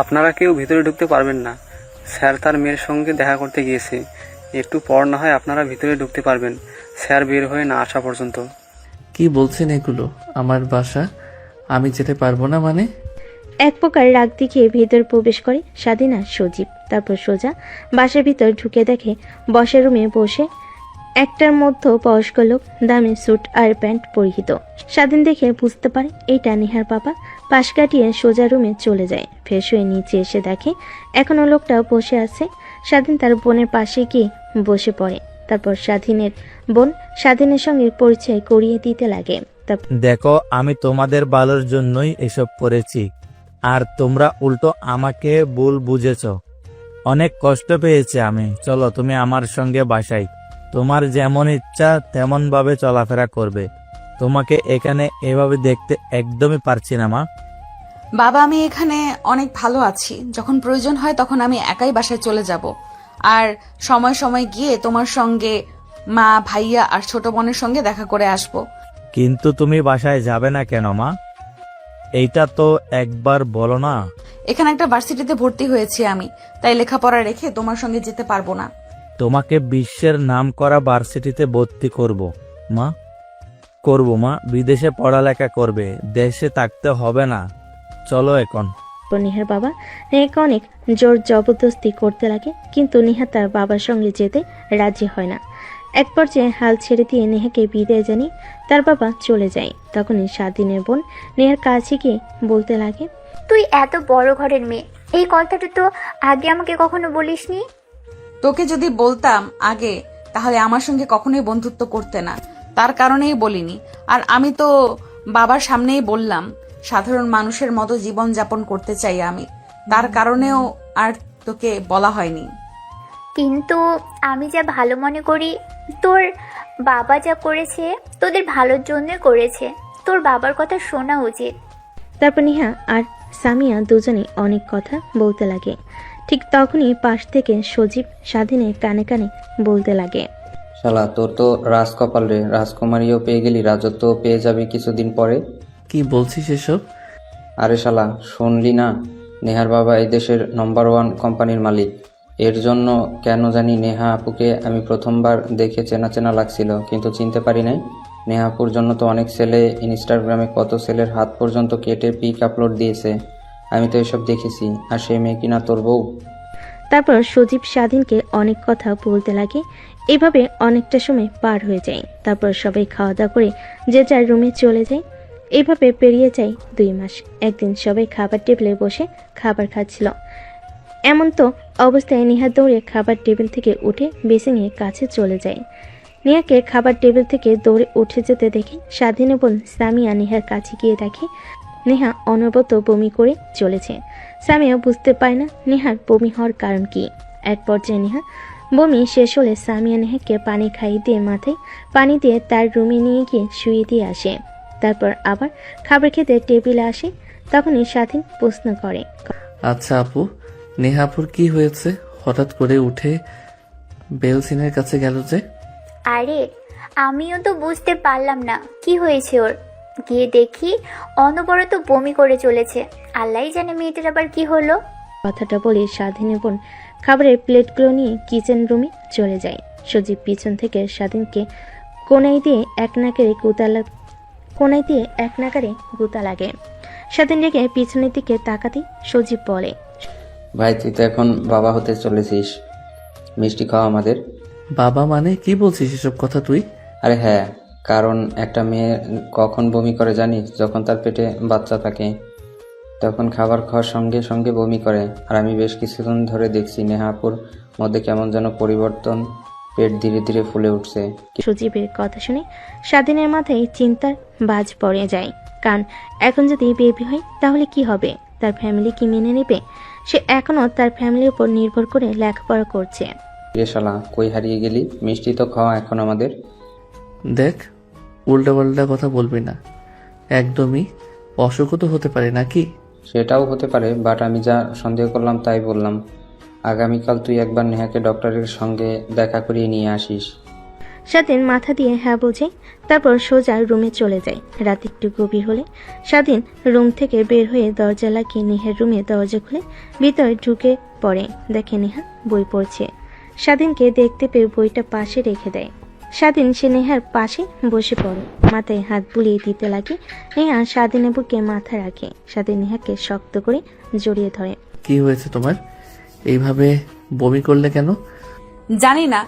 আপনারা কেউ ভিতরে ঢুকতে পারবেন না, স্যার তার মেয়ের সঙ্গে দেখা করতে গিয়েছে। একটু পর না হয় আপনারা ভিতরে ঢুকতে পারবেন, স্যার বের হয়ে না আসা পর্যন্ত। কি বলছেন এগুলো? আমার বাসা, আমি যেতে পারবো না মানে? এক প্রকার রাগ দেখিয়ে ভিতর প্রবেশ করে স্বাধীন আর সজীব। তারপর সোজা বাসার ভিতর ঢুকে দেখে বসার রুমে বসে একটার মধ্যে বয়স্ক লোক, দামি স্যুট আর প্যান্ট পরিহিত। স্বাধীন দেখে বুঝতে পারে এইটা নেহার বাবা। পাশ কাটিয়ে সোজা রুমে চলে যায়। ফ্রেশ হয়ে নিচে এসে দেখে এখনো লোকটা বসে আছে। স্বাধীন তার বোনের পাশে গিয়ে বসে পড়ে। তারপর স্বাধীনের বোন স্বাধীনের সঙ্গে পরিচয় করিয়ে দিতে লাগে। তারপর দেখো, আমি তোমাদের ভালোর জন্যই এসব করেছি, আর তোমরা উল্টো আমাকে ভুল বুঝেছ। অনেক কষ্ট পেয়েছি আমি। চলো তুমি আমার সঙ্গে বাসায়। তোমার যেমন ইচ্ছা তেমন ভাবে চলাফেরা করবে। তোমাকে এখানে এভাবে দেখতে একদমই পারছি না মা। বাবা, আমি এখানে অনেক ভালো আছি। যখন প্রয়োজন হয় তখন আমি একাই বাসায় চলে যাব, আর সময় সময় গিয়ে তোমার সঙ্গে, মা, ভাইয়া আর ছোট বোনের সঙ্গে দেখা করে আসব। কিন্তু তুমি বাসায় যাবে না কেন মা? এইটা তো একবার বলো না। এখানে একটা ভার্সিটিতে ভর্তি হয়েছি আমি, তাই লেখাপড়া রেখে তোমার সঙ্গে যেতে পারবো না। তোমাকে বিশ্বের নামকরা ভার্সিটিতে ভর্তি করব মা। বিদেশে পড়ালেখা করবে, দেশে থাকতে হবে না। চলো এখন। নেহার বাবা নেহাকে অনেক জোর জবরদস্তি করতে লাগে, কিন্তু নেহা তার বাবার সঙ্গে যেতে রাজি হয় না। এক পর্যায়ে হাল ছেড়ে দিয়ে নেহাকে বিদায় জানিয়ে তার বাবা চলে যায়। তখনই স্বাধীনের বোন নেহার কাছে গিয়ে বলতে লাগে, তুই এত বড় ঘরের মেয়ে, এই কথাটা তো আগে আমাকে কখনো বলিসনি। তোকে যদি বলতাম আগে, তাহলে আমার সঙ্গে কখনোই বন্ধুত্ব করতে না, তার কারণেই বলিনি। আর আমি তো বাবার সামনেই বললাম, সাধারণ মানুষের মতো জীবন যাপন করতে চাই আমি, তার কারণেও আর তোকে বলা হয়নি। কিন্তু আমি যা ভালো মনে করি, তোর বাবা যা করেছে তোদের ভালোর জন্য করেছে, তোর বাবার কথা শোনা উচিত। তারপর নেহা আর সামিয়া দুজনে অনেক কথা বলতে লাগে। ঠিক তখনই পাশ থেকে সজীব স্বাধীনের কানে কানে বলতে লাগে, শালা, তোর তো রাজকপাল রে। রাজকুমারীও পেয়ে গেলি, রাজত্বও পেয়ে যাবি কিছুদিন পরে। কি বলছিস এসব? আরে শালা, শুনলি না? নেহার বাবা এই দেশের নম্বর 1 কোম্পানির মালিক। এর জন্য কেন জানি নেহা আপুকে আমি প্রথমবার দেখে চেনা চেনা লাগছিল, কিন্তু চিনতে পারি নাই। নেহা আপুর জন্য তো অনেক ছেলে ইনস্টাগ্রামে কত ছেলের হাত পর্যন্ত কেটে পিক আপলোড দিয়েছে। আমি তো এসব দেখেছি। আর সেই মেয়ে কিনা তোর বউ। তারপর সজীব স্বাধীনকে অনেক কথা বলতে লাগে। এভাবে অনেকটা সময় পার হয়ে যায়। তারপর সবাই খাওয়া দাওয়া করে যে যার রুমে চলে যায়। এইভাবে পেরিয়ে যায় 2 মাস। একদিন সবাই খাবার টেবিলে বসে খাবার খাচ্ছিল। এমন তো অবস্থায় নেহা দৌড়ে খাবার টেবিল থেকে উঠে বেসিংয়ের কাছে চলে যায়। নেহাকে খাবার টেবিল থেকে দৌড়ে উঠে যেতে দেখে স্বাধীনের বোন সামিয়া নেহার কাছে গিয়ে দেখে নেহা অনবরত বমি করে চলেছে। সামিয়া বুঝতে পারে না নেহার বমি হওয়ার কারণ কি। এক পর্যায়ে নেহা বমি শেষ হলে সামিয়া নেহাকে পানি খাইয়ে দিয়ে মাথায় পানি দিয়ে তার রুমে নিয়ে গিয়ে শুয়ে দিয়ে আসে। তারপর আবার খাবার খেতে টেবিলে আসে। তখনই স্বাধীন প্রশ্ন করে, আচ্ছা আপু, নেহাপুর কি হয়েছে? হঠাৎ করে উঠে বেলসিনের কাছে গেল যে? আরে আমিও তো বুঝতে পারলাম না কি হয়েছে ওর। গিয়ে দেখি অনবরত বমি করে চলেছে। আল্লাহই জানে মেয়েটার আবার কি হলো। কথাটা বলে স্বাধীনের বোন খাবারের প্লেটগুলো নিয়ে কিচেন রুমে চলে যায়। সজীব পিছন থেকে স্বাধীনকে কোনায় দিয়ে এক নাগারে গুতা লাগে। স্বাধীন রেখে পিছনের দিকে তাকাতে সজীব বলে, ভাই, তুই তো এখন বাবা হতে চলেছিস। মিষ্টি খাওয়া আমাদের। বাবা মানে কি বলছিস এসব কথা তুই? আরে হ্যাঁ, কারণ একটা মেয়ে কখন বমি করে জানিস? যখন তার পেটে বাচ্চা থাকে, তখন খাবার খাওয়ার সঙ্গে সঙ্গে বমি করে। আর আমি বেশ কিছুদিন ধরে দেখছি নেহা আপুর মধ্যে কেমন যেন পরিবর্তন, পেট ধীরে ধীরে ফুলে উঠছে। সজীবের কথা শুনে স্বাধীনের মাথায় চিন্তার বাজ পড়ে যায়। কারণ এখন যদি বেবি হয় তাহলে কি হবে? তার ফ্যামিলি কি মেনে নেবে? সে এখনো তার ফ্যামিলির উপর নির্ভর করে লেখাপড়া করছে। রে শালা, কই হারিয়ে গেলি? মিষ্টি তো খাওয়া এখন আমাদের। দেখ, উল্টা কথা বলবি না। একদমই অসুখও তো হতে পারে নাকি? সেটাও হতে পারে, বাট আমি যা সন্দেহ করলাম তাই বললাম। আগামীকাল তুই একবার নেহাকে ডক্টরের সঙ্গে দেখা করিয়ে নিয়ে আসিস। স্বাধীন মাথা দিয়ে হ্যাঁ বোঝে। তারপর সোজা রুমে চলে যায়। রাত একটু গভীর হলে স্বাধীন রুম থেকে বের হয়ে দরজা লাগিয়ে নেহার রুমে দরজা খুলে ভিতরে ঢুকে পড়ে। দেখে নেহা বই পড়ছে। স্বাধীনকে দেখতে পেয়ে বইটা পাশে রেখে দেয়। স্বাধীন সে নেহার পাশে বসে পড়ে, মাথায় হাত বুলিয়ে দিতে লাগে। নেহা স্বাধীনের বুকে মাথা রাখে। স্বাধীন নেহাকে শক্ত করে জড়িয়ে ধরে। কি হয়েছে তোমার? এইভাবে বমি করলে কেন? জানি না,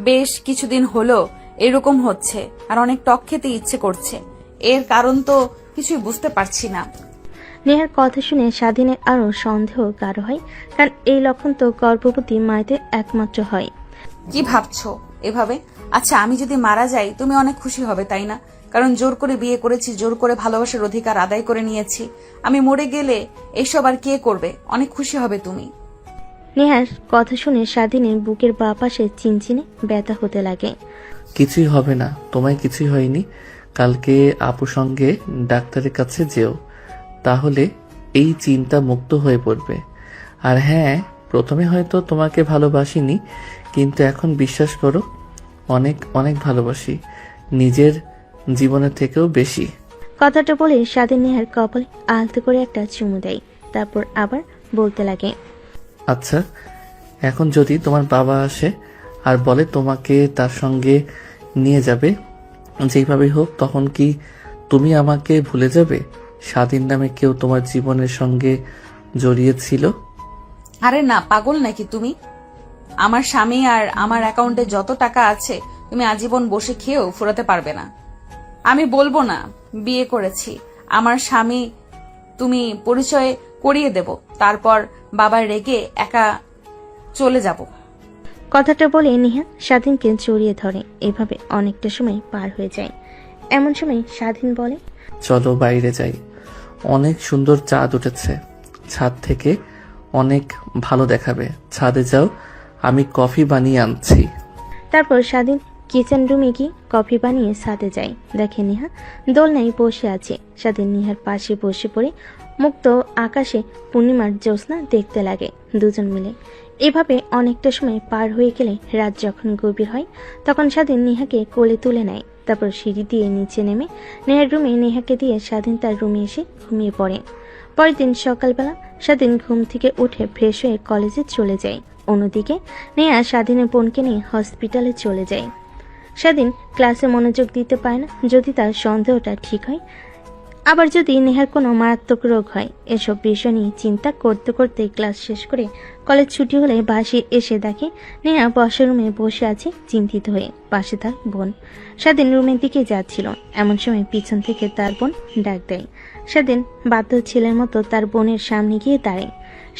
বেশ কিছুদিন হলো এরকম হচ্ছে, আর অনেক টক খেতে ইচ্ছে করছে। এর কারণ তো কিছুই বুঝতে পারছি না। নেহার কথা শুনে স্বাধীনের আরও সন্দেহ গাঢ় হয়, কারণ এই লক্ষণ তো গর্ভবতী মায়েদের একমাত্র হয়। কি ভাবছো এভাবে? আচ্ছা, আমি যদি মারা যাই তুমি অনেক খুশি হবে, তাই না? কারণ জোর করে বিয়ে করেছি, জোর করে ভালোবাসার অধিকার আদায় করে নিয়েছি। আমি মরে গেলে এসব আর কে করবে? অনেক খুশি হবে তুমি। নেহার কথা শুনে স্বাধীনের বুকের বাঁ পাশে চিনচিনে ব্যথা হতে লাগে। কিছুই হবে না, তোমায় কিছুই হয়নি। কালকে আপুর সঙ্গে ডাক্তারের কাছে যেও, তাহলে এই চিন্তা মুক্ত হয়ে পড়বে। আর হ্যাঁ, প্রথমে হয়তো তোমাকে ভালোবাসিনি, কিন্তু এখন বিশ্বাস করো অনেক অনেক ভালোবাসি, নিজের জীবনের থেকেও বেশি। কথাটা বলে স্বাধীন নেহার কপালে আলতো করে একটা চুমু দেয়, তারপর আবার বলতে লাগে, আচ্ছা, এখন যদি তোমার বাবা আসে আর বলে তোমাকে তার সঙ্গে নিয়ে যাবে যেইভাবেই হোক, তখন কি তুমি আমাকে ভুলে যাবে? স্বাধীন নামে কেউ তোমার জীবনের সঙ্গে জড়িয়েছিল? আরে না, পাগল নাকি তুমি? আমার স্বামী আর আমার অ্যাকাউন্টে যত টাকা আছে তুমি আজীবন বসে খেয়েও ফুরাতে পারবে না। আমি বলবো না বিয়ে করেছি, আমার স্বামী তুমি পরিচয় করিয়ে দেব, তারপর বাবার রেগে একা চলে যাব। কথাটা বলে নেহা স্বাধীনকে জড়িয়ে ধরে। এভাবে অনেকটা সময় পার হয়ে যায়। এমন সময় স্বাধীন বলে, চলো বাইরে যাই, অনেক সুন্দর চাঁদ উঠেছে, ছাদ থেকে অনেক ভালো দেখাবে। ছাদে যাও, আমি কফি বানিয়ে আনছি। তারপর স্বাধীন কিচেন রুমে গিয়ে কফি বানিয়ে ছাদে যায়। দেখে নেহা দোলনায় বসে আছে। স্বাধীন নেহার পাশে বসে পড়ে মুক্ত আকাশে পূর্ণিমার জ্যোৎস্না দেখতে লাগে দুজন মিলে। এভাবে অনেকটা সময় পার হয়ে গেলে রাত যখন গভীর হয়, তখন স্বাধীন নেহাকে কোলে তুলে নেয়। তারপর সিঁড়ি দিয়ে নিচে নেমে নেহার রুমে নেহাকে দিয়ে স্বাধীন তার রুমে এসে ঘুমিয়ে পড়ে। পরের দিন সকালবেলা স্বাধীন ঘুম থেকে উঠে ফ্রেশ হয়ে কলেজে চলে যায়। অন্যদিকে নেহা স্বাধীনের বোনকে নিয়ে হসপিটালে চলে যায়। স্বাধীন ক্লাসে মনোযোগ দিতে পারে না, যদি তার সন্দেহটা ঠিক হয়, আবার যদি নেহার কোনো মারাত্মক রোগ হয়। এসব বিষয় নিয়ে চিন্তা করতে করতে ক্লাস শেষ করে কলেজ ছুটি হলে বাসে এসে দেখে নেহা বসার রুমে বসে আছে চিন্তিত হয়ে, পাশে তার বোন। স্বাধীন রুমের দিকে যাচ্ছিল, এমন সময় পিছন থেকে তার বোন ডাক দেয়। স্বাধীন বাধ্য ছেলের মতো তার বোনের সামনে গিয়ে দাঁড়ায়।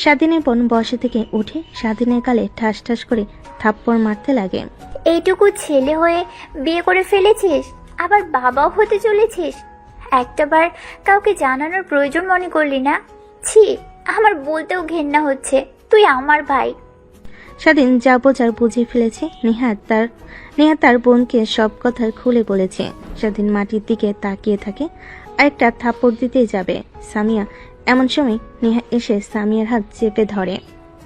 স্বাধীনের বোন বসা থেকে উঠে স্বাধীনের গালে ঠাস ঠাস করে থাপ্পড় মারতে লাগে। এইটুকু ছেলে হয়ে বিয়ে করে ফেলেছিস, আবার বাবাও হতে চলেছিস। একটাবার কাউকে জানানোর প্রয়োজন মনে করলি না? ছি, আমার বলতেও ঘেন্না হচ্ছে। তুই আমার ভাই। স্বাধীন যা বোঝার বুঝে ফেলেছে। নেহা তার বোনকে সব কথা খুলে বলেছে। স্বাধীন মাটির দিকে তাকিয়ে থাকে, আরেকটা থাপ্পড় দিতে যাবে সামিয়া। এমন সময় নেহা এসে সামিয়ার হাত চেপে ধরে।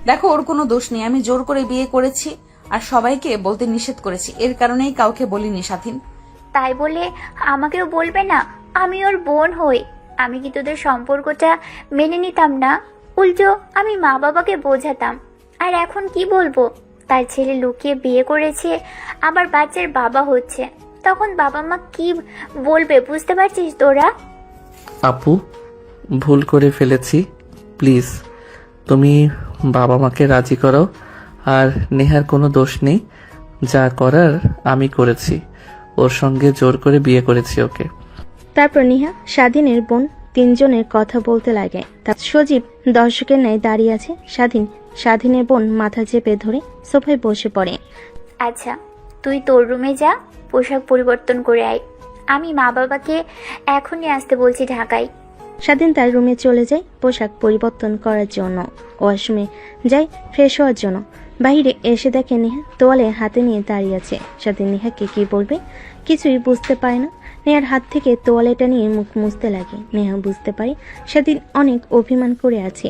দেখো, ওর কোনো দোষ নেই, আমি জোর করে বিয়ে করেছি আর সবাইকে বলতে নিষেধ করেছি, এর কারণেই কাউকে বলিনি। স্বাধীন, তাই বলে আমাকেও বলবে না? আমি ওর বোন হই। আমি কি তোদের সম্পর্কটা মেনে নিতাম না? উল্টো আমি মা বাবাকে বোঝাতাম। আর এখন কি বলবো? তার ছেলে লুকিয়ে বিয়ে করেছে, আবার বাচ্চার বাবা হচ্ছে। তখন বাবা মা কি বলবে বুঝতে পারছিস তোরা? আপু, ভুল করে ফেলেছি, প্লিজ তুমি বাবা মাকে রাজি করাও। আর নেহার কোনো দোষ নেই, যা করার আমি করেছি, ওর সঙ্গে জোর করে বিয়ে করেছি ওকে। তারপর নেহা স্বাধীনের বোন তিনজনের কথা বলতে লাগে। তার সজীব দর্শকের ন্যায় দাঁড়িয়ে আছে। স্বাধীনের বোন মাথা চেপে ধরে সোফায় বসে পড়ে। আচ্ছা, তুই তোর রুমে যা, পোশাক পরিবর্তন করে আয়। আমি মা বাবাকে এখনই আসতে বলছি ঢাকায়। স্বাধীন তার রুমে চলে যায় পোশাক পরিবর্তন করার জন্য। ওয়াশরুমে যায় ফ্রেশ হওয়ার জন্য। বাইরে এসে দেখে নেহা তোয়ালে হাতে নিয়ে দাঁড়িয়ে আছে। স্বাধীন নেহাকে কি বলবে কিছুই বুঝতে পারে না। নেহার হাত থেকে তোয়ালেটা নিয়ে মুখ মুছতে লাগে। নেহা বুঝতে পারে স্বাধীন অনেক অভিমান করে আছে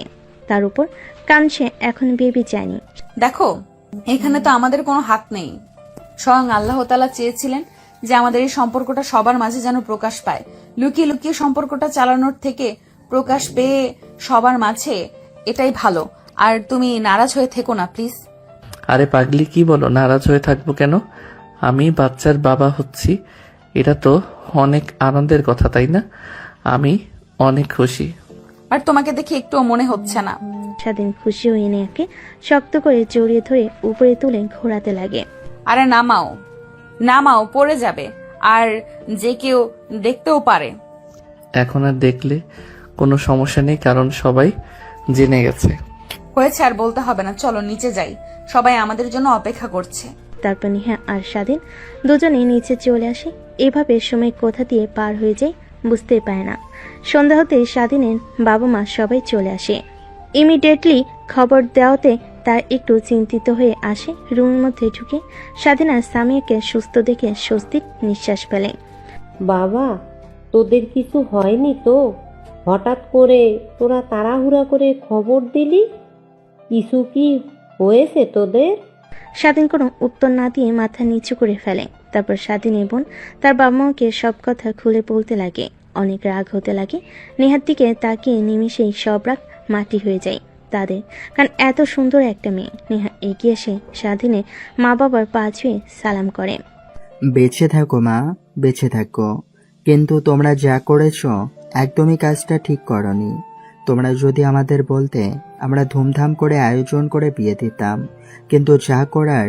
তার উপর, কারণ সে এখন বেবি চায়নি। দেখো, এখানে তো আমাদের কোনো হাত নেই। স্বয়ং আল্লাহ তাআলা চেয়েছিলেন যে আমাদের এই সম্পর্কটা সবার মাঝে যেন প্রকাশ পায়। লুকিয়ে লুকিয়ে সম্পর্কটা চালানোর থেকে প্রকাশ পেয়ে সবার মাঝে, এটাই ভালো। আর তুমি নারাজ হয়ে থেকো না প্লিজ। আরে পাগলি, কি বলো? নারাজ হয়ে থাকবো কেন? আমি বাচ্চার বাবা হচ্ছি, এটা তো অনেক আনন্দের কথা, তাই না? আমি অনেক খুশি। আর তোমাকে দেখে একটুও মনে হচ্ছে না। স্বাধীন খুশি হয়ে নেহাকে শক্ত করে জড়িয়ে ধরে উপরে তুলে ঘোরাতে লাগে। আরে নামাও নামাও, পড়ে যাবে, আর যে কেউ দেখতেও পারে। এখন আর দেখলে কোনো সমস্যা নেই, কারণ সবাই জেনে গেছে। হয়েছে, আর বলতে হবে না, চলো নিচে যাই, সবাই আমাদের জন্য অপেক্ষা করছে। তারপর নেহা আর স্বাধীন দুজনেই নিচে চলে আসে। এভাবে সময় কোথা দিয়ে পার হয়ে যায় বুঝতে পারে না। সন্ধ্যা হতে স্বাধীনের বাবা মা সবাই চলে আসে। ইমিডিয়েটলি খবর দেওয়াতে তার একটু চিন্তিত হয়ে আসে। রুমের মধ্যে ঢুকে স্বাধীন আর সামিয়াকে সুস্থ দেখে স্বস্তির নিঃশ্বাস ফেলে। বাবা, তোদের কিছু হয়নি তো? হঠাৎ করে তোরা তাড়াহুড়া করে খবর দিলি, কিছু কি হয়েছে তোদের? স্বাধীন কোনো উত্তর না দিয়ে মাথা নিচু করে ফেলে। তারপর স্বাধীনের বোন তার বাবা মাকে সব কথা খুলে বলতে লাগে। অনেক রাগ হতে লাগে। নেহার দিকে তাকিয়ে নিমিষেই সব রাগ মাটি হয়ে যায় তাদের, কারণ এত সুন্দর একটা মেয়ে। নেহা এগিয়ে এসে স্বাধীনের মা বাবার পা ছুঁয়ে সালাম করে। বেঁচে থাকো মা, বেঁচে থাকো। কিন্তু তোমরা যা করেছো একদমই কাজটা ঠিক করনি। তোমরা যদি আমাদের বলতে, আমরা ধুমধাম করে আয়োজন করে বিয়ে দিতাম, কিন্তু যা করার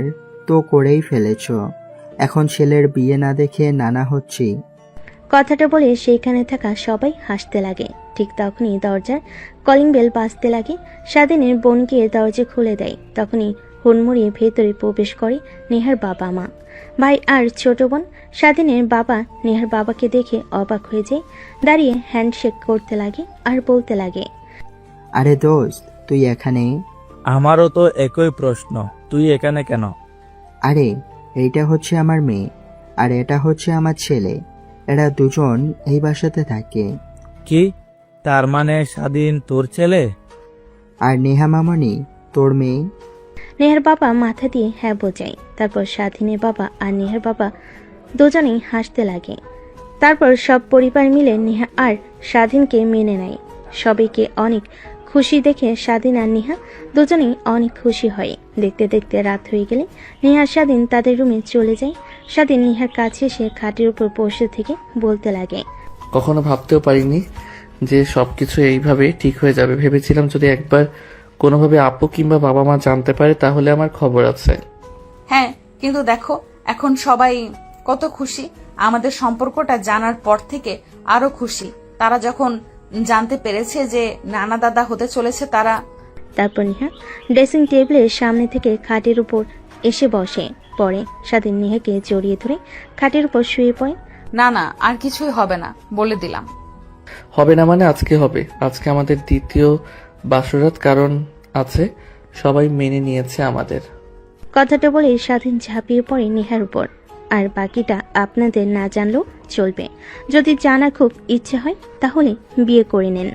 তো করেই ফেলেছো। এখন ছেলের বিয়ে না দেখে নানা হচ্ছি। কথাটা বলে সেইখানে থাকা সবাই হাসতে লাগে। ঠিক তখনই দরজার কলিং বেল বাজতে লাগে। স্বাধীনের বোন গিয়ে দরজা খুলে দেয়। তখনই হুড়মুড়িয়ে ভেতরে প্রবেশ করে নেহার বাবা মা, ভাই আর ছোট বোন। স্বাধীনের বাবা নেহার বাবাকে দেখে অবাক হয়ে যায়। দাঁড়িয়ে হ্যান্ডশেক করতে লাগে আর বলতে লাগে, আরে দোস্ত, তুই এখানে? আমারও তো একই প্রশ্ন, তুই এখানে কেন? আরে এইটা হচ্ছে আমার মেয়ে, আর এটা হচ্ছে আমার ছেলে। এরা দুজন এই বাসাতে থাকে। কি, তার মানে স্বাধীন তোর ছেলে? আর নেহা মামনি তোর মেয়ে? নেহার বাবা মাথা দিয়ে হ্যাঁ বোঝায়। তারপর স্বাধীনের বাবা আর নেহার বাবা দুজনেই হাসতে লাগে। তারপর সব পরিবার মিলে নেহা আর স্বাধীনকে মেনে নেয়। সবাইকে অনেক খুশি দেখে স্বাধীন আর নেহা দুজনেই অনেক খুশি হয়। দেখতে দেখতে রাত হয়ে গেলে নেহা স্বাধীন তাদের রুমে চলে যায়। স্বাধীন নেহার কাছে এসে খাটের উপর বসে থেকে বলতে লাগে, কখনো ভাবতেও পারিনি যে সবকিছু এইভাবে ঠিক হয়ে যাবে। ভেবেছিলাম যদি একবার কোনোভাবে আপু কিংবা বাবা মা জানতে পারে তাহলে আমার খবর আছে। হ্যাঁ, কিন্তু দেখো এখন সবাই কত খুশি। আমাদের সম্পর্কটা জানার পর থেকে আরো খুশি। তারা যখন জানতে পেরেছে যে নানা দাদা হতে চলেছে তারা। তারপর নেহা ড্রেসিং টেবিলের সামনে থেকে খাটের উপর এসে বসে। পরে স্বাধীন নেহাকে জড়িয়ে ধরে খাটের উপর শুয়ে পড়ে। না না, আর কিছুই হবে না, বলে দিলাম। হবে না মানে আজকে হবে। আজকে আমাদের দ্বিতীয় বাসরাত, কারণ আছে সবাই মেনে নিয়েছে আমাদের। কথাটা বলে স্বাধীন ঝাঁপিয়ে পড়ে নেহার উপর। আর বাকিটা আপনাদের না জানলেও চলবে। যদি জানার খুব ইচ্ছে হয় তাহলে বিয়ে করে নেন।